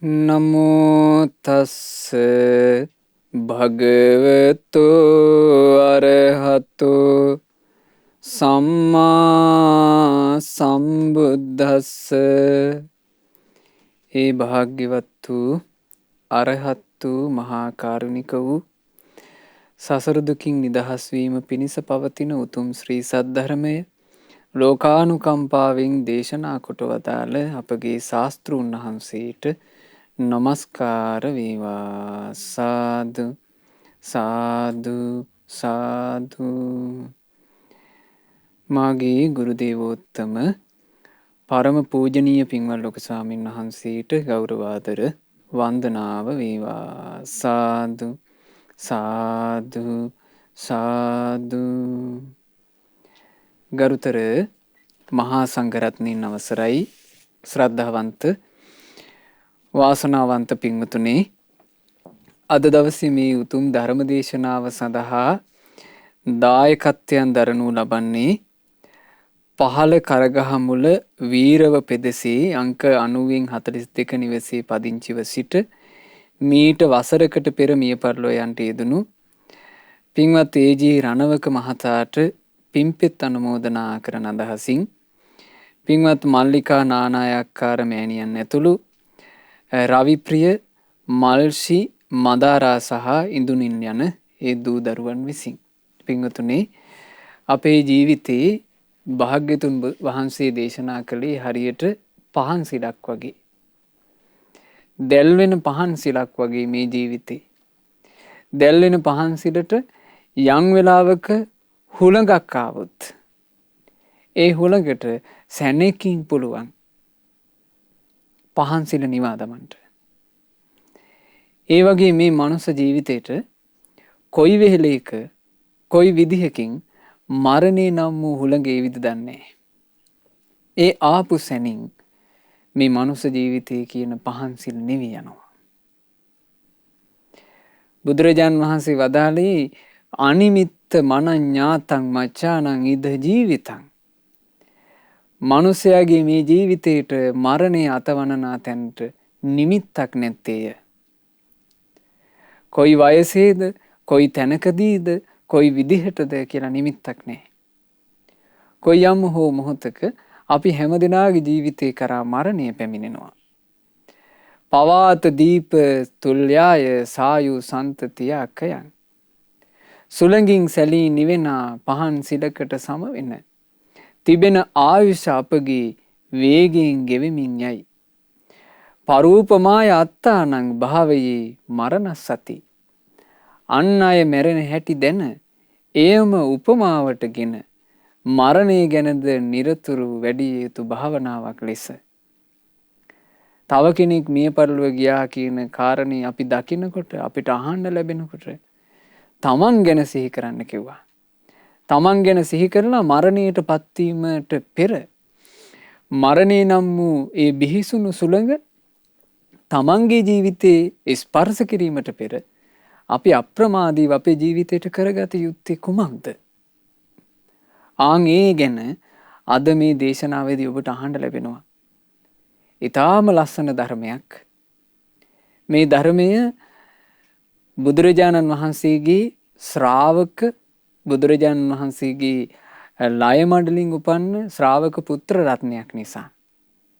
නමෝ තස්ස භගවතු අරහතු සම්මා සම්බුද්දස්ස. ඒ භාග්‍යවත් වූ අරහත් වූ මහා කාරුණික වූ සසර දුකින් නිදහස් වීම පිණිස පවතින උතුම් ශ්‍රී සද්ධර්මය ලෝකානුකම්පාවෙන් දේශනා කොට වදාළ අපගේ ශාස්තෘන් වහන්සේට නමස්කාර වේවා. සාදු සාදු සාදු. මාගේ ගුරු දේවෝත්තම පරම පූජනීය පින්වත් ලොකු ස්වාමීන් වහන්සේට ගෞරවාදර වන්දනාව වේවා. සාදු සාදු සාදු. ගරුතර මහා සංඝරත්නයන් අවසරයි, ශ්‍රද්ධාවන්ත වාසනාවන්ත පින්වතුනි, අද දවසේ මේ උතුම් ධර්ම දේශනාව සඳහා දායකත්වයන් දරනු ලබන්නේ පහළ කරගහමුල වීරව පෙදෙසේ අංක 90-42 නිවසේ පදිංචිව සිට මීට වසරකට පෙර මිය පරලොව යන්ට යෙදුණු පින්වත් ඒ.ජී. රණවක මහතාට පින්පෙත් අනුමෝදනා කරන අදහසින් පින්වත් මල්ලිකා නානායක්කාර මෑණියන් ඇතුළු රවිප්‍රිය, මල්ෂි, මදාරා සහ ඉඳුනින් යන ඒ දූ දරුවන් විසින්. පින්වතුනි, අපේ ජීවිතේ භාග්‍යතුන් වහන්සේ දේශනා කළේ හරියට පහන් සිලක් වගේ. දැල්වෙන පහන් සිලක් වගේ මේ ජීවිතේ. දැල්වෙන පහන් සිලට යම් වෙලාවක හුළඟක් ආවොත් ඒ හුළඟට සැනෙකින් පුළුවන් පහන් සිල නිවා දමන්න. ඒ වගේ මේ මනුස්ස ජීවිතේට කොයි වෙලේක කොයි විදිහකින් මරණේ නම් වූ හුළඟ ඒවිද දන්නේ. ඒ ආපු සැනින් මේ මනුස්ස ජීවිතය කියන පහන් සිල් නිවි යනවා. බුදුරජාන් වහන්සේ වදාළේ අනිමිත්ත මනඤ්ඤාතං මච්ඡානං ඉද ජීවිතං. මනුස්සයාගේ මේ ජීවිතේට මරණය අතවනනා තැනට නිමිත්තක් නැත්තේය. කොයි වයසේද, කොයි තැනකදීද, කොයි විදිහටද කියලා නිමිත්තක් නැහැ. කොයි යම් හෝ මොහොතක අපි හැමදෙනාගේ ජීවිතේ කරා මරණය පැමිණෙනවා. පවාත දීප තුල්යාය සායු සන්තතිය අකයන්. සුළඟින් සැලී නිවෙන පහන් සිලකට සම වෙන තිබෙන ආයුෂ අපගේ වේගයෙන් ගෙවෙමින් යයි. පරූපමාය අත්තානං භාවයේ මරණස්සති. අන් අය මැරෙන හැටි දැන එයම උපමාවටගෙන මරණය ගැනද නිරතුරු වැඩි යුතු භාවනාවක් ලෙස. තව කෙනෙක් මිය පරලොව ගියා කියන කාරණේ අපි දකිනකොට, අපිට අහන්න ලැබෙනකොට තමන් ගැන සිහි කරන්න කිව්වා. තමන් ගැන සිහි කරලා මරණයට පත්වීමට පෙර මරණය නම් වූ ඒ බිහිසුණු සුළඟ තමන්ගේ ජීවිතේ ස්පර්ශ කිරීමට පෙර අපි අප්‍රමාදීව අපේ ජීවිතයට කරගත යුත්තේ කුමක්ද? ආන් ඒ ගැන අද මේ දේශනාවේදී ඔබට අහන්න ලැබෙනවා. ඊටාම ලස්සන ධර්මයක්. මේ ධර්මය බුදුරජාණන් වහන්සේගේ ශ්‍රාවක, බුදුරජාණන් වහන්සේගේ ලය මඩලින් උපන්න ශ්‍රාවක පුත්‍ර රත්නයක් නිසා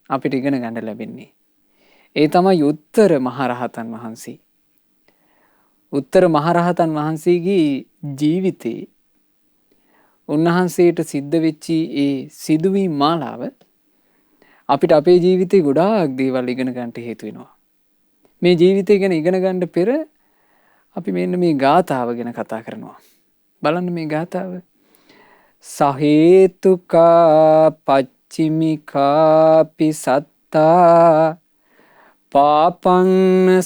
අපිට ඉගෙන ගන්න ලැබෙන්නේ. ඒ තමයි උත්තර මහරහතන් වහන්සේ. උත්තර මහරහතන් වහන්සේගේ ජීවිතේ උන්වහන්සේට සිද්ධ වෙච්චි ඒ සිදුවීම් මාලාව අපිට අපේ ජීවිතේ ගොඩාක් දේවල් ඉගෙන ගන්නට හේතු වෙනවා. මේ ජීවිතය ගැන ඉගෙන ගන්න පෙර අපි මෙන්න මේ ගාථාව ගැන කතා කරනවා. බලන්න මේ ගාථාව. සහේතුකා පච්චිමිකාපි සත්තා පාපං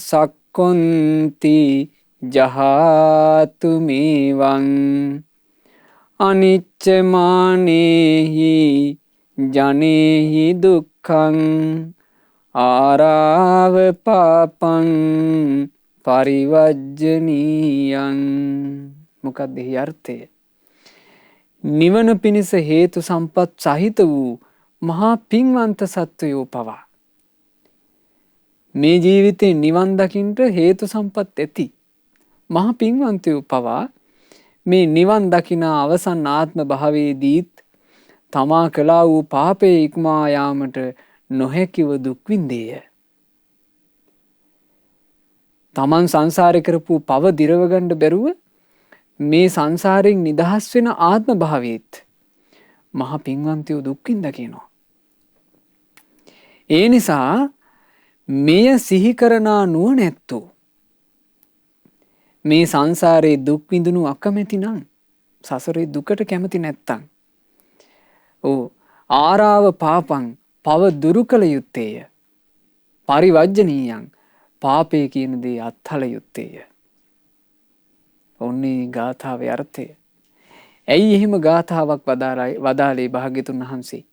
සක්කොන්ති ජහාතු මේවං අනිච්චමානේහි ජනේහි දුක්ඛං ආරාව පාපං පරිවජ්ජනීයං. මොකක්ද එහි අර්ථය? නිවන පිණිස හේතු සම්පත් සහිත වූ මහා පින්වන්ත සත්වයෝ පවා මේ ජීවිතේ නිවන් දකින්නට හේතු සම්පත් ඇති. මහා පින්වන්තයෝ පවා මේ නිවන් දකින අවසන් ආත්ම භාවයේදීත් තමා කළා වූ පාපයේ ඉක්මා යාමට නොහැකිව දුක් විඳේය. තමන් සංසාරේ කරපු පව දිරව ගන්න බැරුව මේ සංසාරයෙන් නිදහස් වෙන ආත්ම භාවයේත් මහා පින්වන්තයෝ දුක් විඳ කියනවා. ඒ නිසා මෙය සිහි කරනා නුවණැත්තෝ මේ සංසාරේ දුක් විඳිනු අකමැති නම් සසරේ දුකට කැමති නැත්තම් ආරාව පාපං පව දුරු කළ යුත්තේය. පරිවර්ජනීයං පාපේ කියන දේ අත්හල යුත්තේය. ඔන්නේ ගාථාවේ අර්ථය. ඇයි එහෙම ගාථාවක් වදාළේ භාග්‍යතුන් වහන්සේ?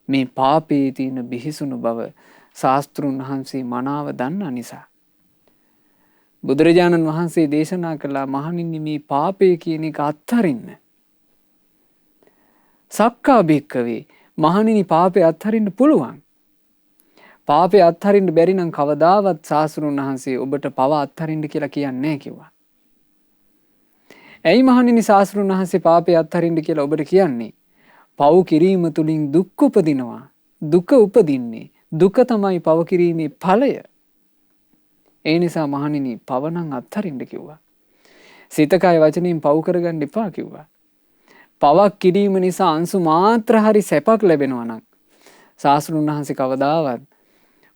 මේ පාපේ තියෙන බිහිසුණු බව ශාස්ත්‍රුන් වහන්සේ මනාව දන්නා නිසා. බුදුරජාණන් වහන්සේ දේශනා කළා මහණෙනි මේ පාපය කියන එක අත්හරින්න. සක්කා භික්ඛවේ මහණෙනි පාපය අත්හරින්න පුළුවන්. පාපය අත්හරින්න බැරි නම් කවදාවත් ශාස්ත්‍රුන් වහන්සේ ඔබට පව අත්හරින්න කියලා කියන්නේ නැහැ කිව්වා. ඇයි මහණෙනි ශාස්ත්‍රුන් වහන්සේ පාපය අත්හරින්න කියලා ඔබට කියන්නේ? පව් කිරීම තුලින් දුක් උපදිනවා. දුක උපදින්නේ. දුක තමයි පව කිරීමේ ඵලය. ඒ නිසා මහණෙනි පව නම් අත්හරින්න කිව්වා. සිත කය වචනෙන් පව් කරගන්න එපා කිව්වා. පවක් කිරීම නිසා අංශු මාත්‍ර හරි සැපක් ලැබෙනවා නම් ශාස්ත්‍රුන් වහන්සේ කවදාවත්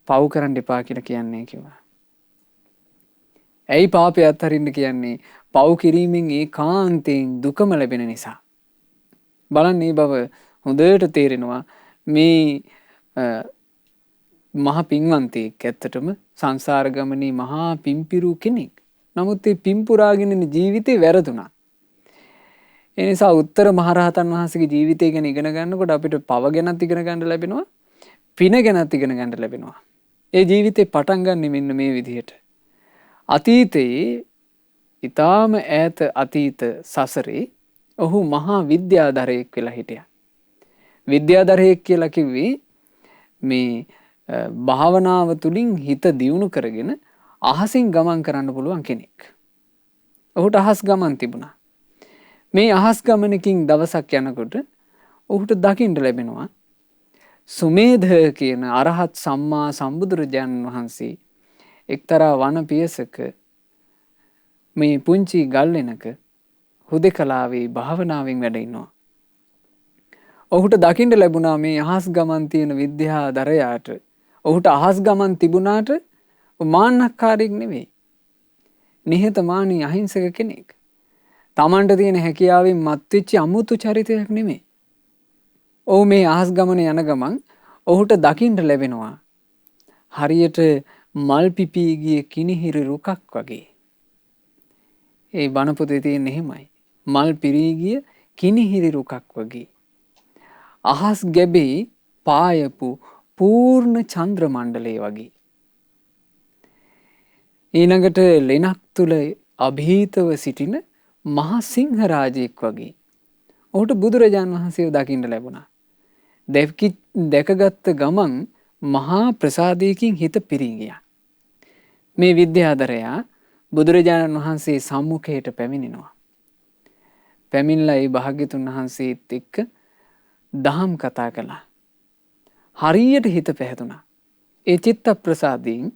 පව් කරන්න එපා කියලා කියන්නේ කිව්වා. ඇයි පාපය අත්හරින්න කියන්නේ? පව් කිරීමෙන් ඒකාන්තයෙන් දුකම ලැබෙන නිසා. බලන්න මේ බව හොඳට තේරෙනවා. මේ මහා පින්වන්තයෙක් ඇත්තටම සංසාර ගමනේ මහා පිම්පිරු කෙනෙක්. නමුත් ඒ පිම්පුරාගෙන ඉන්න ජීවිතේ වැරදුනා. ඒ නිසා උත්තර මහරහතන් වහන්සේගේ ජීවිතය ගැන ඉගෙන ගන්නකොට අපිට පව ගැනත් ඉගෙන ගන්න ලැබෙනවා, පින ගැනත් ඉගෙන ගන්න ලැබෙනවා. ඒ ජීවිතේ පටන් ගන්නෙ මෙන්න මේ විදිහට. අතීතයේ ඊටාම ඈත අතීත සසරේ ඔහු මහා විද්‍යාධරයෙක් වෙලා හිටියා. විද්‍යාධරයෙක් කියලා කිව්වේ මේ භාවනාව තුලින් හිත දියුණු කරගෙන අහසින් ගමන් කරන්න පුළුවන් කෙනෙක්. ඔහුට අහස් ගමන් තිබුණා. මේ අහස් ගමනකින් දවසක් යනකොට ඔහුට දකින්න ලැබෙනවා සුමේධ කියන අරහත් සම්මා සම්බුදුරජාණන් වහන්සේ එක්තරා වන පියසක මේ පුංචි ගල්ලෙනක හුදෙකලාවේ භාවනාවෙන් වැඩ ඉන්නවා. ඔහුට දකින්න ලැබුණා මේ අහස් ගමන් තියෙන විද්‍යාධරයාට ඔහුට අහස් ගමන් තිබුණාට මාන්නක්කාරයෙක් නෙවෙයි. නිහතමානී අහිංසක කෙනෙක්. තමන්ට තියෙන හැකියාවෙන් මත්වෙච්ච අමුතු චරිතයක් නෙමෙයි. ඔහු මේ අහස් ගමන යන ගමන් ඔහුට දකින්න ලැබෙනවා හරියට මල් පිපී ගිය කිනිහිරි රුකක් වගේ. ඒ බණ පොතේ තියෙන එහෙමයි. මල් පිරී ගිය කිනිහිරි රුකක් වගේ. අහස් ගැබේ පායපු පූර්ණ චන්ද්‍ර මණ්ඩලය වගේ. ඊළඟට ලෙනක් තුල અભීතව සිටින මහා සිංහ රාජෙක් වගේ. ඔහුට බුදුරජාන් වහන්සේව දකින්න ලැබුණා. දැකගත්ත ගමන් මහා ප්‍රසාදයකින් හිත පිරී ගියා. මේ විද්‍යාධරයා බුදුරජාණන් වහන්සේ සම්මුඛයට පැමිණෙනවා. පැමිණලා ඒ භාග්‍යතුන් වහන්සේත් එක්ක දහම් කතා කළා. හරියට හිත පැහැදුනා. ඒ චිත්ත ප්‍රසාදයෙන්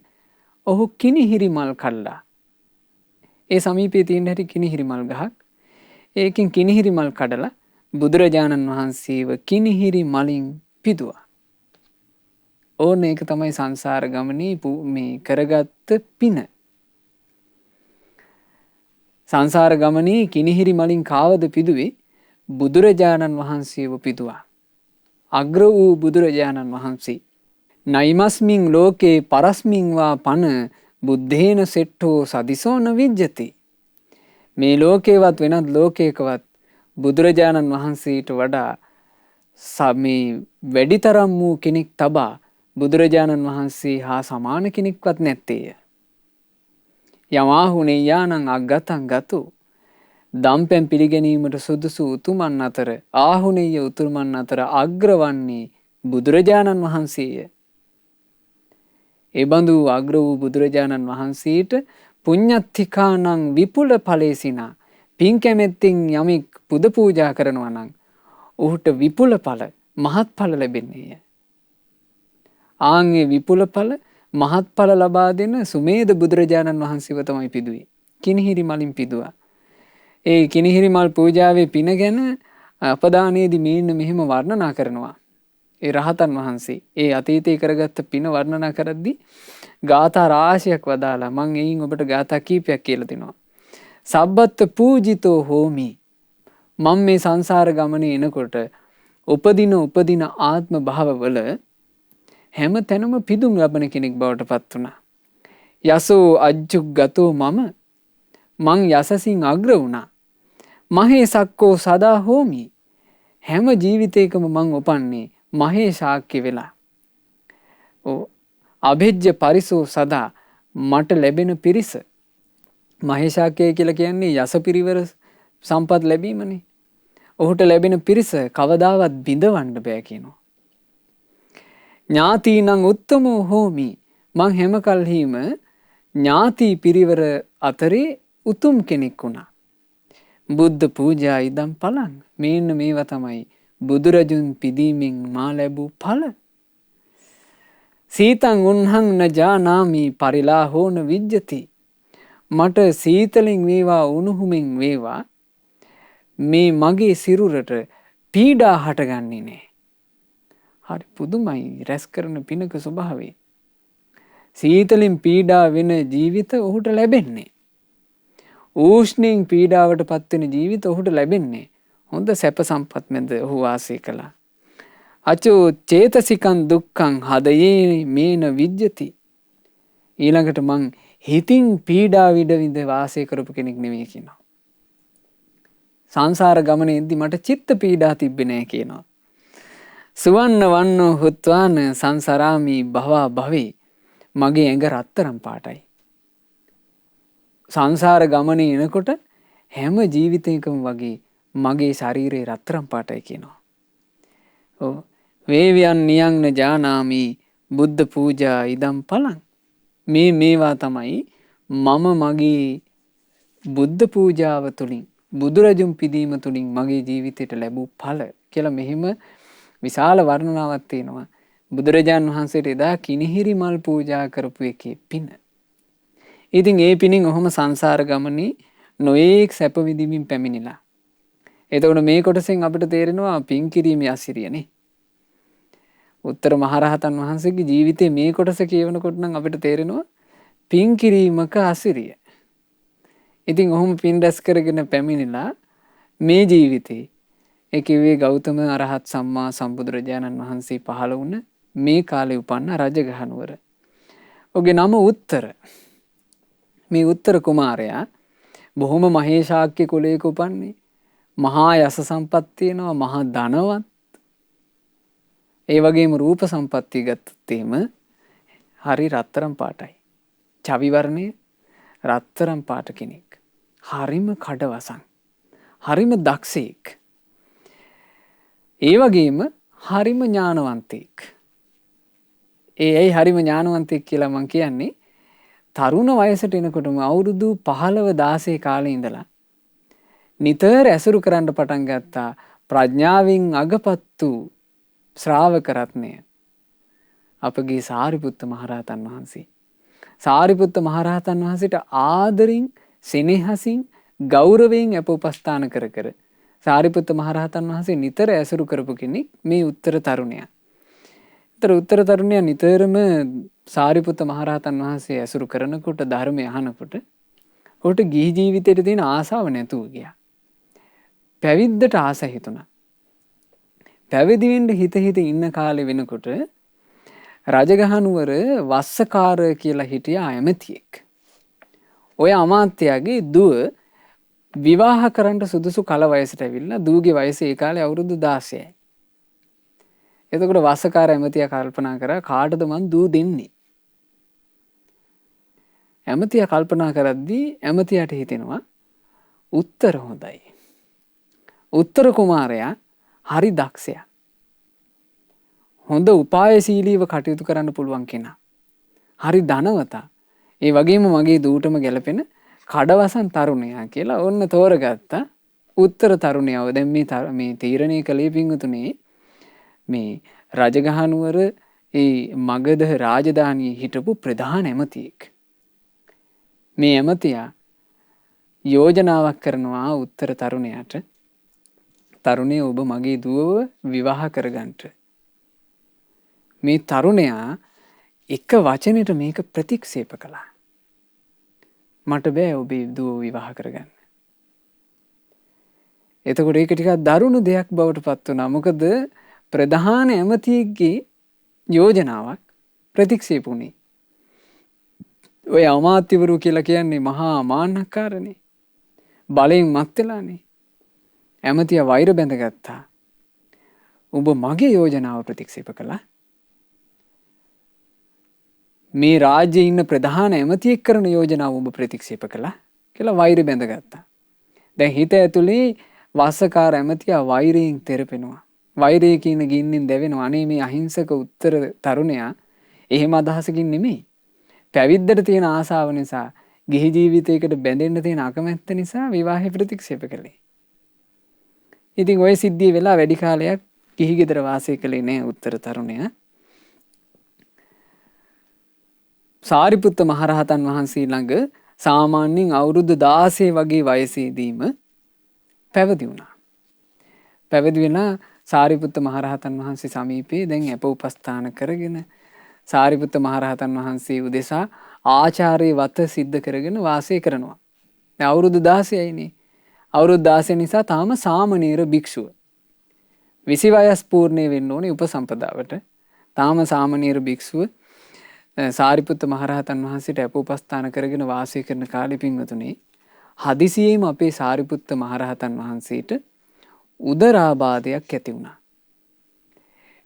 ඔහු කිනිහිරි මල් කල්ලා. ඒ සමීපයේ තියෙන හැටි කිනිහිරි මල් ගහක්. ඒකෙන් කිනිහිරි මල් කඩලා බුදුරජාණන් වහන්සේව කිනිහිරි මලින් පිදුවා. ඕන ඒක තමයි සංසාර ගමනේ මේ කරගත්ත පින. සංසාර ගමනේ කිනිහිරි මලින් කාවද පිදුවේ? බුදුරජාණන් වහන්සේව පිදුවා. අග්‍ර වූ බුදුරජාණන් වහන්සේ. නයිමස්මින් ලෝකේ පරස්මින් වා පන බුද්ධේන සෙට්ටෝ සදිසෝන විජ්ජති. මේ ලෝකේවත් වෙනත් ලෝකයකවත් බුදුරජාණන් වහන්සේට වඩා මේ වැඩිතරම් වූ කෙනෙක් තබා බුදුරජාණන් වහන්සේ හා සමාන කෙනෙක්වත් නැත්තේය. යමාහුනේ යානං අග්ගතං ගතු. දම්පැන් පිළිගැනීමට සුදුසු උතුමන් අතර ආහුනේය උතුමන් අතර අග්‍රවන්නේ බුදුරජාණන් වහන්සේය. ඒ බඳු අග්‍ර වූ බුදුරජාණන් වහන්සේට පුඤ්ඤත්තිකානං විපුල ඵලේසිනා පින් කැමැත්තෙන් යමෙක් පුද පූජා කරනවා නම් ඔහුට විපුල ඵල මහත් ඵල ලැබෙන්නේය. ආන්ගේ විපුල ඵල මහත් ඵල ලබා දෙන සුමේද බුදුරජාණන් වහන්සේව තමයි පිදුවේ. කිනිහිරි මලින් පිදුවා. ඒ කිනිහිරි මල් පූජාවේ පින ගැන අපදානයේදී මේන්න මෙහෙම වර්ණනා කරනවා. ඒ රහතන් වහන්සේ ඒ අතීතයේ කරගත්ත පින වර්ණනා කරද්දී ගාථා රාශියක් වදාලා මම එයින් ඔබට ගාථා කීපයක් කියලා දෙනවා. සබ්බත් පූජිතෝ හෝමි. මම මේ සංසාර ගමනේ එනකොට උපදින ආත්ම භාවවල හැම තැනම පිදුම් ලබන කෙනෙක් බවට පත් වුණා. යසෝ අජ්ජුක් ගතෝ මං යසසින් අග්‍ර වුණා. මහේ සක්කෝ සදා හෝමි. හැම ජීවිතයකම මං උපන්නේ මහේ ශාක්‍ය වෙලා. අභිජ්ජ පරිසෝ සදා මට ලැබෙන පිරිස. මහේශාක්‍යය කියලා කියන්නේ යස පිරිවර සම්පත් ලැබීමනේ. ඔහුට ලැබෙන පිරිස කවදාවත් බිඳවන්න බෑ කියනවා. ඥාතීනං උත්තමෝ හෝමි. මං හැම කල්හිම ඥාති පිරිවර අතරේ උතුම් කෙනෙක් වුණා. බුද්ධ පූජා ඉදම් පලං. මේන්න මේවා තමයි බුදුරජුන් පිදීමෙන් මා ලැබූ ඵල. සීතං උන්හං න ජානාමි පරිලාහෝන විජ්ජති. මට සීතලෙන් වේවා උණුහුමෙන් වේවා මේ මගේ සිරුරට පීඩා හටගන්නේ නෑ. හරි පුදුමයි රැස් කරන පිනක ස්වභාවය. සීතලින් පීඩා වෙන ජීවිත ඔහුට ලැබෙන්නේ. ඌෂ්ණයෙන් පීඩාවට පත්වෙන ජීවිත ඔහුට ලැබෙන්නේ. හොඳ සැප සම්පත් මැද ඔහු වාසය කළා. අචෝ චේතසිකං දුක්ඛං හදයේ මේන විජ්ජති. ඊළඟට මං හිතින් පීඩා විඳ වාසය කරපු කෙනෙක් නෙවෙයි කියනවා. සංසාර ගමනේදී මට චිත්ත පීඩා තිබ්බේ නෑ කියනවා. සුවන්න වන්නෝ හුත්වාන සංසාරාමි භවා භවේ. මගේ ඇඟ රත්තරන් පාටයි. සංසාර ගමනේ එනකොට හැම ජීවිතයකම වගේ මගේ ශරීරේ රත්තරන් පාටයි කියනවා. වේවියන් නියංන ජානාමි බුද්ධ පූජා ඉදම් පලං. මේවා තමයි මම මගේ බුද්ධ පූජාව තුළින් බුදුරජුන් පිදීම තුළින් මගේ ජීවිතයට ලැබූ ඵල කියලා මෙහෙම විශාල වර්ණනාවක් තියෙනවා. බුදුරජාණන් වහන්සේට එදා කිනිහිරි මල් පූජා කරපු එකේ පින. ඉතින් ඒ පිනින් ඔහොම සංසාර ගමනේ නොයේක් සැප විඳින්මින් පැමිණිලා. එතකොට මේ කොටසෙන් අපිට තේරෙනවා පින් කිරීමේ අසිරියනේ. උත්තර මහරහතන් වහන්සේගේ ජීවිතේ මේ කොටස කියවනකොට නම් අපිට තේරෙනවා පින් කිරීමක අසිරිය. ඉතින් ඔහොම පින් රැස් කරගෙන පැමිණිලා මේ ජීවිතේ ඒ කිව්වේ ගෞතම අරහත් සම්මා සම්බුදුරජාණන් වහන්සේ පහළ වුණ මේ කාලේ උපන්න රජගහ නුවර. ඔහුගේ නම උත්තර. මේ උත්තර කුමාරයා බොහොම මහේශාක්‍ය කුලයක උපන්නේ. මහා යස සම්පත් තියෙනවා, මහා ධනවත්. ඒ වගේම රූප සම්පත්තිය ගත්තත් එහෙම හරි රත්තරන් පාටයි. චවි වර්ණයේ රත්තරන් පාට කෙනෙක්. හරිම කඩවසන්. හරිම දක්ෂයෙක්. ඒ වගේම හරිම ඥානවන්තයෙක්. ඇයි හරිම ඥානවන්තයෙක් කියලා මම කියන්නේ තරුණ වයසට එනකොටම අවුරුදු 15 16 කාලේ ඉඳලා නිතර ඇසුරු කරන්න පටන් ගත්තා ප්‍රඥාවෙන් අගපත් වූ ශ්‍රාවක රත්නය අපගේ සාරිපුත්ත මහරහතන් වහන්සේ. සාරිපුත්ත මහරහතන් වහන්සේට ආදරින් සෙනෙහසින් ගෞරවයෙන් අප උපස්ථාන කර කර සාරිපුත්ත මහරහතන් වහන්සේ නිතර ඇසුරු කරපු කෙනෙක් මේ උත්තර තරුණයා. උත්තර තරුණයා නිතරම සාරිපුත්ත මහරහතන් වහන්සේ ඇසුරු කරනකොට ධර්මය අහනකොට ඔහුට ගිහි ජීවිතයට තියෙන ආසාව නැතුව ගියා. පැවිද්දට ආස හිතුණා. පැවිදි වෙන්න හිත ඉන්න කාලේ වෙනකොට රජගහ නුවර වස්සකාර කියලා හිටියා ඇමතියෙක්. ඔය අමාත්‍යගේ දුව විවාහ කරන්න සුදුසු කල වයසට ඇවිල්ලා දූගේ වයස ඒ කාලේ අවුරුදු 16යි. එතකොට වස්සකාර ඇමතියා කල්පනා කරා කාටද මං දූ දෙන්නේ? ඇමතියා කල්පනා කරද්දී ඇමතියාට හිතෙනවා උත්තර හොඳයි. උත්තර කුමාරයා හරි දක්ෂයා. හොඳ උපායශීලීව කටයුතු කරන්න පුළුවන් කෙනා. හරි ධනවතා. ඒ වගේම මගේ දූටම ගැලපෙන කඩවසන් තරුණයා කියලා ඔන්න තෝරගත්තා. උත්තර තරුණයව දැන් මේ තීරණය කළේ පින්වතුනි මේ රජගහනුවර ඒ මගධ රාජධානියේ හිටපු ප්‍රධාන ඇමතියෙක්. මේ ඇමතියා යෝජනාවක් කරනවා උත්තර තරුණයාට තරුණය ඔබ මගේ දුවව විවාහ කරගන්නට. මේ තරුණයා එක වචනෙට මේක ප්‍රතික්ෂේප කළා. මට බෑ ඔබේ දුව විවාහ කරගන්න. එතකොට ඒක ටිකක් දරුණු දෙයක් බවට පත් වුණා. මොකද ප්‍රධාන ඇමතියෙක්ගේ යෝජනාවක් ප්‍රතික්ෂේප වුණේ. ඔය අමාත්‍යවරු කියලා කියන්නේ මහා මාන්නක්කාරනේ. බලයෙන් මත් වෙලානේ. ඇමතියා වෛර බැඳගත්තා. ඔබ මගේ යෝජනාව ප්‍රතික්ෂේප කළා. මේ රාජ්‍යයේ ඉන්න ප්‍රධාන ඇමතියෙක් කරන යෝජනාව ඔබ ප්‍රතික්ෂේප කළා කියලා වෛර බැඳගත්තා. දැන් හිත ඇතුලේ වාසකාර ඇමතියා වෛරයෙන් තෙරපෙනවා. වෛරයේ කියන ගින්නෙන් දැවෙනවා. අනේ මේ අහිංසක උත්තර තරුණයා එහෙම අදහසකින් නෙමෙයි. පැවිද්දට තියෙන ආසාව නිසා, ගිහි ජීවිතයකට බැඳෙන්න තියෙන අකමැත්ත නිසා විවාහය ප්‍රතික්ෂේප කළේ. ඉතින් ওই සිද්ධිය වෙලා වැඩි කාලයක් ගිහි ගෙදර වාසය කළේ නෑ උත්තර තරුණයා. සාරිපුත්ත මහරහතන් වහන්සේ ළඟ සාමාන්‍යයෙන් අවුරුදු 16 වගේ වයසේදීම පැවිදි වුණා. පැවිදි වෙලා සාරිපුත්ත මහරහතන් වහන්සේ සමීපයේ දැන් අප උපස්ථාන කරගෙන සාරිපුත්ත මහරහතන් වහන්සේ උදෙසා ආචාර්ය වත සිද්ධ කරගෙන වාසය කරනවා. දැන් අවුරුදු 16යිනේ. අවුරුදු 16 නිසා තාම සාමණේර භික්ෂුව. 20 වයස් පූර්ණේ වෙන්න ඕනේ උපසම්පදාවට. තාම සාමණේර භික්ෂුව සාරිපුත්ත මහරහතන් වහන්සේට අප උපස්ථාන කරගෙන වාසය කරන කාලෙ පින්වතුනි හදිසියෙම අපේ සාරිපුත්ත මහරහතන් වහන්සේට උදරාබාධයක් ඇති වුණා.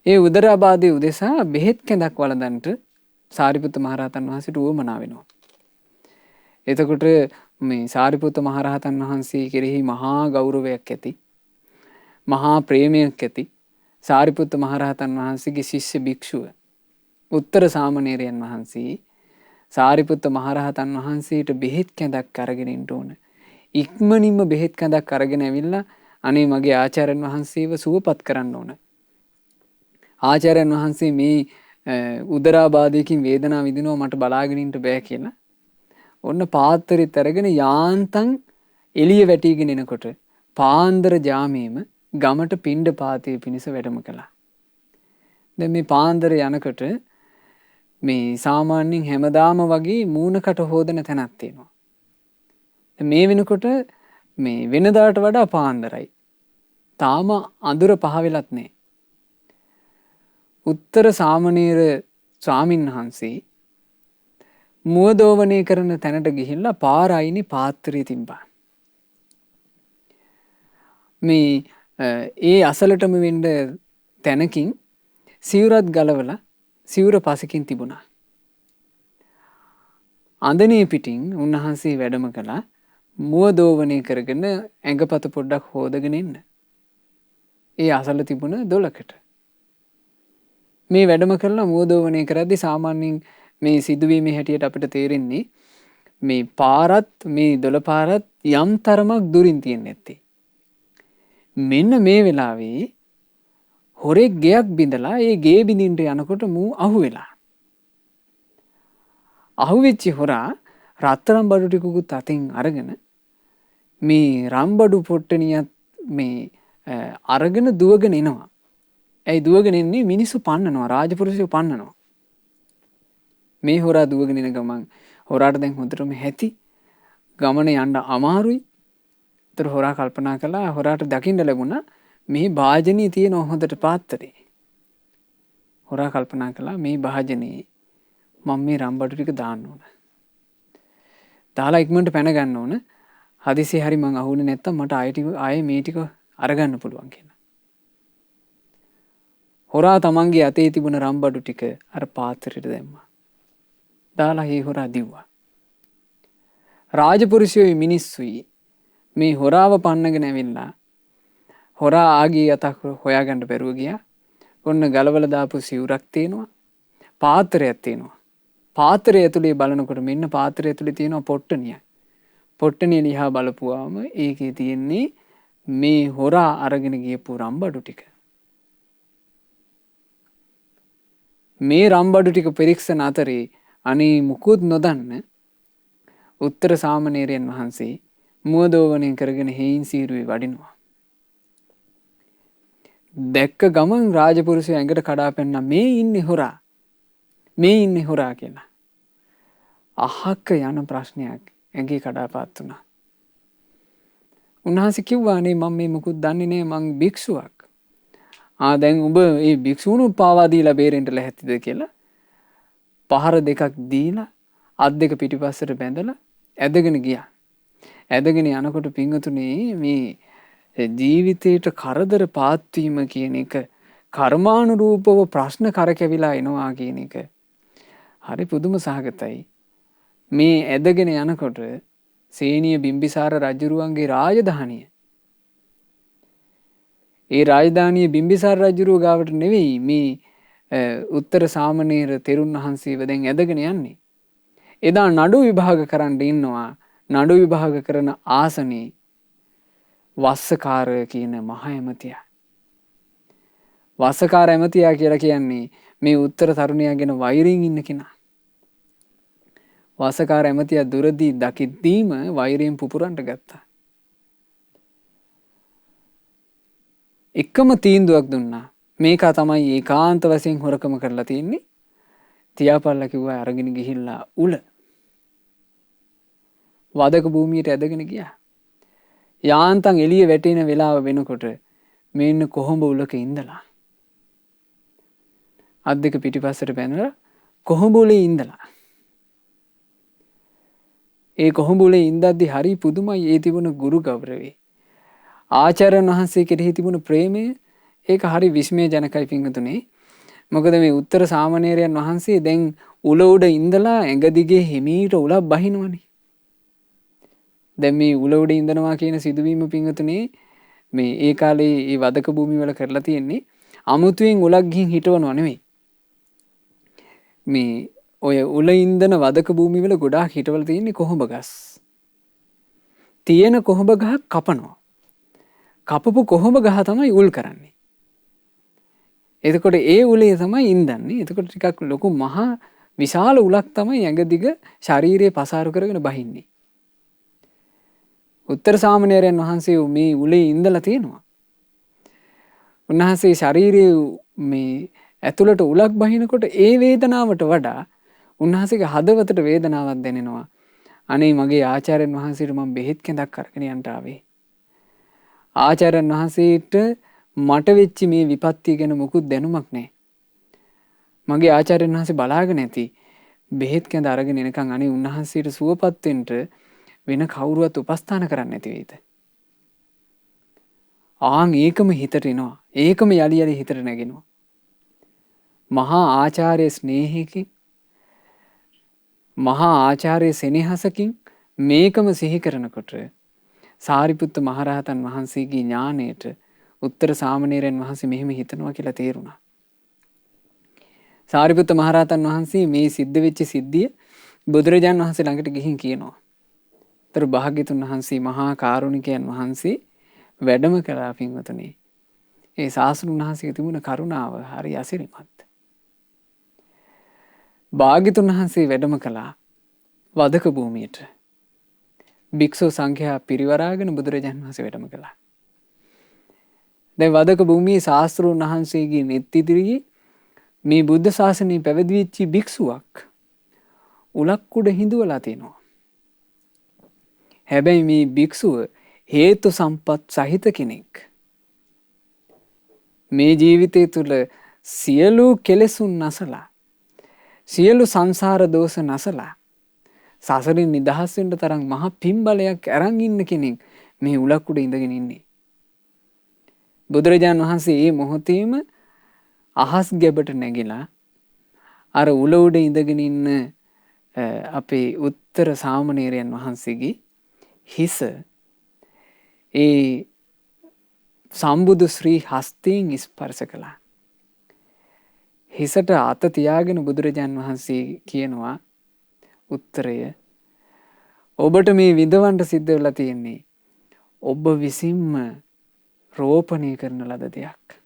ඒ උදරාබාධය උදෙසා බෙහෙත් කැඳක් වළඳන්නට සාරිපුත්ත මහරහතන් වහන්සේට උවමනා වෙනවා. එතකොට මේ සාරිපුත්ත මහරහතන් වහන්සේ කෙරෙහි මහා ගෞරවයක් ඇති මහා ප්‍රේමයක් ඇති සාරිපුත්ත මහරහතන් වහන්සේගේ ශිෂ්‍ය භික්ෂුව උත්තර සාමණේරයන් වහන්සේ සාරිපුත්ත මහරහතන් වහන්සේට බෙහෙත් කැඳක් අරගෙන ඉන්න ඕන. ඉක්මනින්ම බෙහෙත් කැඳක් අරගෙන ඇවිල්ලා අනේ මගේ ආචාර්යන් වහන්සේව සුවපත් කරන්න ඕන. ආචාර්යන් වහන්සේ මේ උදරාබාධයකින් වේදනාව විඳිනවා මට බලාගෙන ඉන්න බෑ කියලා. ඔන්න පාත්‍රෙත් අරගෙන යාන්තම් එළිය වැටිගෙන එනකොට පාන්දර ජාමේම ගමට පිණ්ඩ පාතේ පිණිස වැඩම කළා. දැන් මේ පාන්දර යනකොට මේ සාමාන්‍යයෙන් හැමදාම වගේ මූණකට හොදන තැනක් තියෙනවා. මේ වෙනකොට මේ වෙනදාට වඩා පාන්දරයි. තාම අඳුර පහ වෙලත් නැහැ. උත්තර සාමණේර ස්වාමීන් වහන්සේ මුවදෝවණය කරන තැනට ගිහිල්ලා පාර අයිනේ පාත්‍රය තිබ්බා. මේ ඒ අසලටම වෙන්න තැනකින් සිවුරත් ගලවලා සිවුර පසකින් තිබුණා. අඳනේ පිටින් උන්වහන්සේ වැඩම කළා මුවදෝවණය කරගෙන ඇඟපත පොඩ්ඩක් හොදගෙන ඉන්න. ඒ අසල තිබුණ දොලකට. මේ වැඩම කරලා මුවදෝවණය කරද්දී සාමාන්‍යයෙන් මේ සිදුවීමේ හැටියට අපිට තේරෙන්නේ මේ පාරත් මේ දොළ පාරත් යම් තරමක් දුරින් තියෙන්නේ නැත්තේ. මෙන්න මේ වෙලාවේ හොරෙක් ගෙයක් බිඳලා ඒ ගේ බිඳින්න යනකොට මූ අහුවෙලා. අහුවෙච්ච හොරා රත්තරන් බඩු ටිකකුත් අතින් අරගෙන මේ රම්බඩු පොට්ටනියත් මේ අරගෙන දුවගෙන එනවා. ඇයි දුවගෙන එන්නේ? මිනිස්සු පන්නනවා, රාජපුරුෂයෝ පන්නනවා. මේ හොරා දුවගෙන එන ගමන් හොරාට දැන් හොඳටම හැති. ගමන යන්න අමාරුයි. ඒතර හොරා කල්පනා කළා හොරාට දකින්න ලැබුණා මේ භාජනයේ තියෙන හොඳට පාත්‍රේ. හොරා කල්පනා කළා මේ භාජනයේ මම මේ රම්බඩු ටික දාන්න ඕන. දාලා ඉක්මනට පැන ගන්න ඕන. හදිසියේ හරි මං අහුනේ නැත්තම් මට ආයේ මේ ටික අරගන්න පුළුවන් කියලා. හොරා තමන්ගේ අතේ තිබුණ රම්බඩු ටික අර පාත්‍රයට දැම්මා. දාලා ඒ හොරා දිව්වා. රාජපුරුෂයෝයි මිනිස්සුයි මේ හොරාව පන්නගෙන ඇවිල්ලා හොරා ආගිය අතක් හොයාගන්න බැරුව ගියා. ඔන්න ගලවලා දාපු සිවුරක් තියෙනවා. පාත්‍රයක් තියෙනවා. පාත්‍රය ඇතුලේ බලනකොට මෙන්න පාත්‍රය ඇතුලේ තියෙන පොට්ටනිය. පොට්ටනිය දිහා බලපුවාම ඒකේ තියෙන්නේ මේ හොරා අරගෙන ගියපු රම්බඩු ටික. මේ රම්බඩු ටික පරීක්ෂණ අතරේ අනේ මුකුත් නොදන්න උත්තර සාමණේරයන් වහන්සේ මුවදෝවණය කරගෙන හේයින් සීරුවේ වඩිනවා. දැක්ක ගමන් රාජපුරුෂය ඇඟට කඩා පැන්නා මේ ඉන්නේ හොරා. මේ ඉන්නේ හොරා කියලා. අහක යන ප්‍රශ්නයක් ඇඟේ කඩාපාත් වුණා. උන්වහන්සේ කිව්වා නේ මම මේ මුකුත් දන්නේ නෑ මං භික්ෂුවක්. දැන් උඹ මේ භික්ෂුණු පාවා දීලා බේරෙන්න ලැහැත්තිද කියලා පහර දෙකක් දීලා අත් දෙක පිටිපස්සට බැඳලා ඇදගෙන ගියා. ඇදගෙන යනකොට පිංගතුනේ මේ ජීවිතේට කරදර පාත්වීම කියන එක කර්මානුරූපව ප්‍රශ්න කරකැවිලා එනවා කියන එක හරි පුදුම සහගතයි. මේ ඇදගෙන යනකොට සේනිය බිම්බිසාර රජුරුවන්ගේ රාජධානිය. ඒ රාජධානිය බිම්බිසාර රජුරුව ගාවට නෙවෙයි මේ උත්තර සාමණේර තෙරුන් වහන්සේව දැන් ඇදගෙන යන්නේ. එදා නඩු විභාග කරන්න ඉන්නවා. නඩු විභාග කරන ආසනේ වස්සකාර කියන මහ ඇමතියා. වස්සකාර ඇමතියා කියලා කියන්නේ මේ උත්තර තරුණයා ගැන වෛරයෙන් ඉන්න කෙනා. වස්සකාර ඇමතියා දුරදී දකිද්දීම වෛරයෙන් පුපුරන්න ගත්තා. එකම තීන්දුවක් දුන්නා. මේක තමයි ඒකාන්ත වශයෙන් හොරකම කරලා තියෙන්නේ. තියාපල්ලා කිව්වා අරගෙන ගිහිල්ලා උල වදක භූමියට ඇදගෙන ගියා. යාන්තම් එළිය වැටෙන වෙලාව වෙනකොට මෙන්න කොහොඹ උලක ඉඳලා අත් දෙක පිටිපස්සට පැනලා කොහොඹ උලේ ඉඳලා ඒ කොහොඹ උලේ ඉඳද්දි හරි පුදුමයි ඒ තිබුණ ගුරු ගෞරවේ. ආචාර්යන් වහන්සේ කෙරෙහි තිබුණ ප්‍රේමය ඒක හරි විස්මයජනකයි පිංගුතුනේ. මොකද මේ උත්තර සාමණේරයන් වහන්සේ දැන් උල උඩ ඉඳලා ඇඟ දිගේ හිමීට උලක් බහිනවනේ. දැන් මේ උල උඩ ඉඳනවා කියන සිදුවීම පිංගුතුනේ මේ ඒ කාලේ ඒ වදක භූමි වල කරලා තියෙන්නේ අමුතුවෙන් උලක් ගිහින් හිටවනව නෙමෙයි. මේ ඔය උල ඉඳන වදක භූමි වල ගොඩාක් හිටවල තියෙන්නේ කොහොඹ ගස්. තියෙන කොහොඹ ගහ කපනවා. කපපු කොහොඹ ගහ තමයි උල් කරන්නේ. එතකොට ඒ උලේ තමයි ඉඳන්නේ. එතකොට ටිකක් ලොකු මහා විශාල උලක් තමයි ඇඟ දිග ශරීරයේ පසාරු කරගෙන බහින්නේ. උත්තර සාමණේරයන් වහන්සේ මේ උලේ ඉඳලා තියෙනවා. උන්වහන්සේ ශරීරයේ මේ ඇතුළට උලක් බහිනකොට ඒ වේදනාවට වඩා උන්වහන්සේගේ හදවතට වේදනාවක් දැනෙනවා. අනේ මගේ ආචාර්යන් වහන්සේට මම බෙහෙත් කැඳක් අරගෙන යන්න ආවේ. ආචාර්යන් වහන්සේට මට වෙච්ච මේ විපත්තිය ගැන මොකුත් දැනුමක් නැහැ. මගේ ආචාර්යන් වහන්සේ බලාගෙන ඇති බෙහෙත් කැඳ අරගෙන එනකන් අනේ උන්වහන්සේට සුවපත් වෙන්න වෙන කවුරුවත් උපස්ථාන කරන්න නැති වෙයිද? ඒකම හිතට එනවා. ඒකම යලි යලි හිතට නැගෙනවා. මහා ආචාර්ය ස්නේහයකින් මහා ආචාර්ය සෙනෙහසකින් මේකම සිහි කරනකොට සාරිපුත්ත මහරහතන් වහන්සේගේ ඥාණයට උත්තර සාමණේරයන් වහන්සේ මෙහෙම හිතනවා කියලා තේරුණා. සාරිපුත්ත මහරහතන් වහන්සේ මේ සිද්ධ වෙච්ච සිද්ධිය බුදුරජාණන් වහන්සේ ළඟට ගිහින් කියනවා. තර භාග්‍යතුන් වහන්සේ මහා කාරුණිකයන් වහන්සේ වැඩම කළා පින්වතුනි. ඒ ශාස්ත්‍රුන් වහන්සේගේ තිබුණ කරුණාව හරි අසිරිමත්. භාග්‍යතුන් වහන්සේ වැඩම කළා වදක භූමියට. භික්ෂු සංඝයා පිරිවරාගෙන බුදුරජාණන් වහන්සේ වැඩම කළා. දැන් වදක භූමියේ ශාස්ත්‍රුන් වහන්සේගේ නෙත් ඉදිරියේ මේ බුද්ධ ශාසනය පැවිදි වෙච්ච භික්ෂුවක් උලක් උඩ හිඳුවලා තිනවා. හැබැයි මේ භික්ෂුව හේතු සම්පත් සහිත කෙනෙක්. මේ ජීවිතය තුළ සියලු කෙලෙසුන් නැසලා සියලු සංසාර දෝෂ නැසලා සසරින් නිදහස් වෙන්න තරම් මහ පින්බලයක් අරන් ඉන්න කෙනෙක් මේ උලක් උඩ ඉඳගෙන ඉන්නේ. බුදුරජාණන් වහන්සේ මේ මොහොතේම අහස් ගැබට නැගිලා අර උල උඩ ඉඳගෙන ඉන්න අපේ උත්තර සාමණේරයන් වහන්සේගේ හිස ඒ සම්බුදු ශ්‍රී හස්තයෙන් ස්පර්ශ කළා. හිසට අත තියාගෙන බුදුරජාන් වහන්සේ කියනවා උත්තරය ඔබට මේ විඳවන්න සිද්ධ වෙලා තියෙන්නේ ඔබ විසින්ම රෝපණය කරන ලද දෙයක්.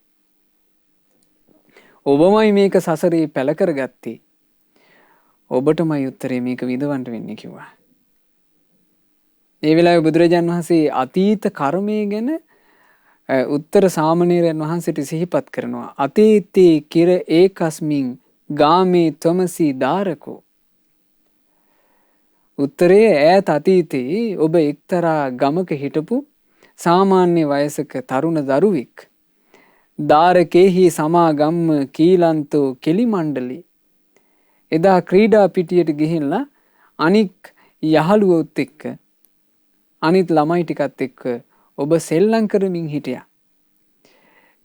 ඔබමයි මේක සසරේ පැල කරගත්තේ. ඔබටමයි උත්තරේ මේක විඳවන්න වෙන්නේ කිව්වා. ඒ වෙලාවේ බුදුරජාන් වහන්සේ අතීත කර්මය ගැන උත්තර සාමණේරයන් වහන්සේට සිහිපත් කරනවා. අතීතේ කිර ඒකස්මින් ගාමේ ත්වමසි දාරකෝ. උත්තරේ ඈත අතීතේ ඔබ එක්තරා ගමක හිටපු සාමාන්‍ය වයසක තරුණ දරුවෙක්. දාරකේහි සමාගම්ම කීලන්තෝ කෙලිමණ්ඩලි. එදා ක්‍රීඩා පිටියට ගිහිල්ලා අනික් යහළුවොත් එක්ක අනිත් ළමයි ටිකත් එක්ක ඔබ සෙල්ලම් කරමින් හිටියා.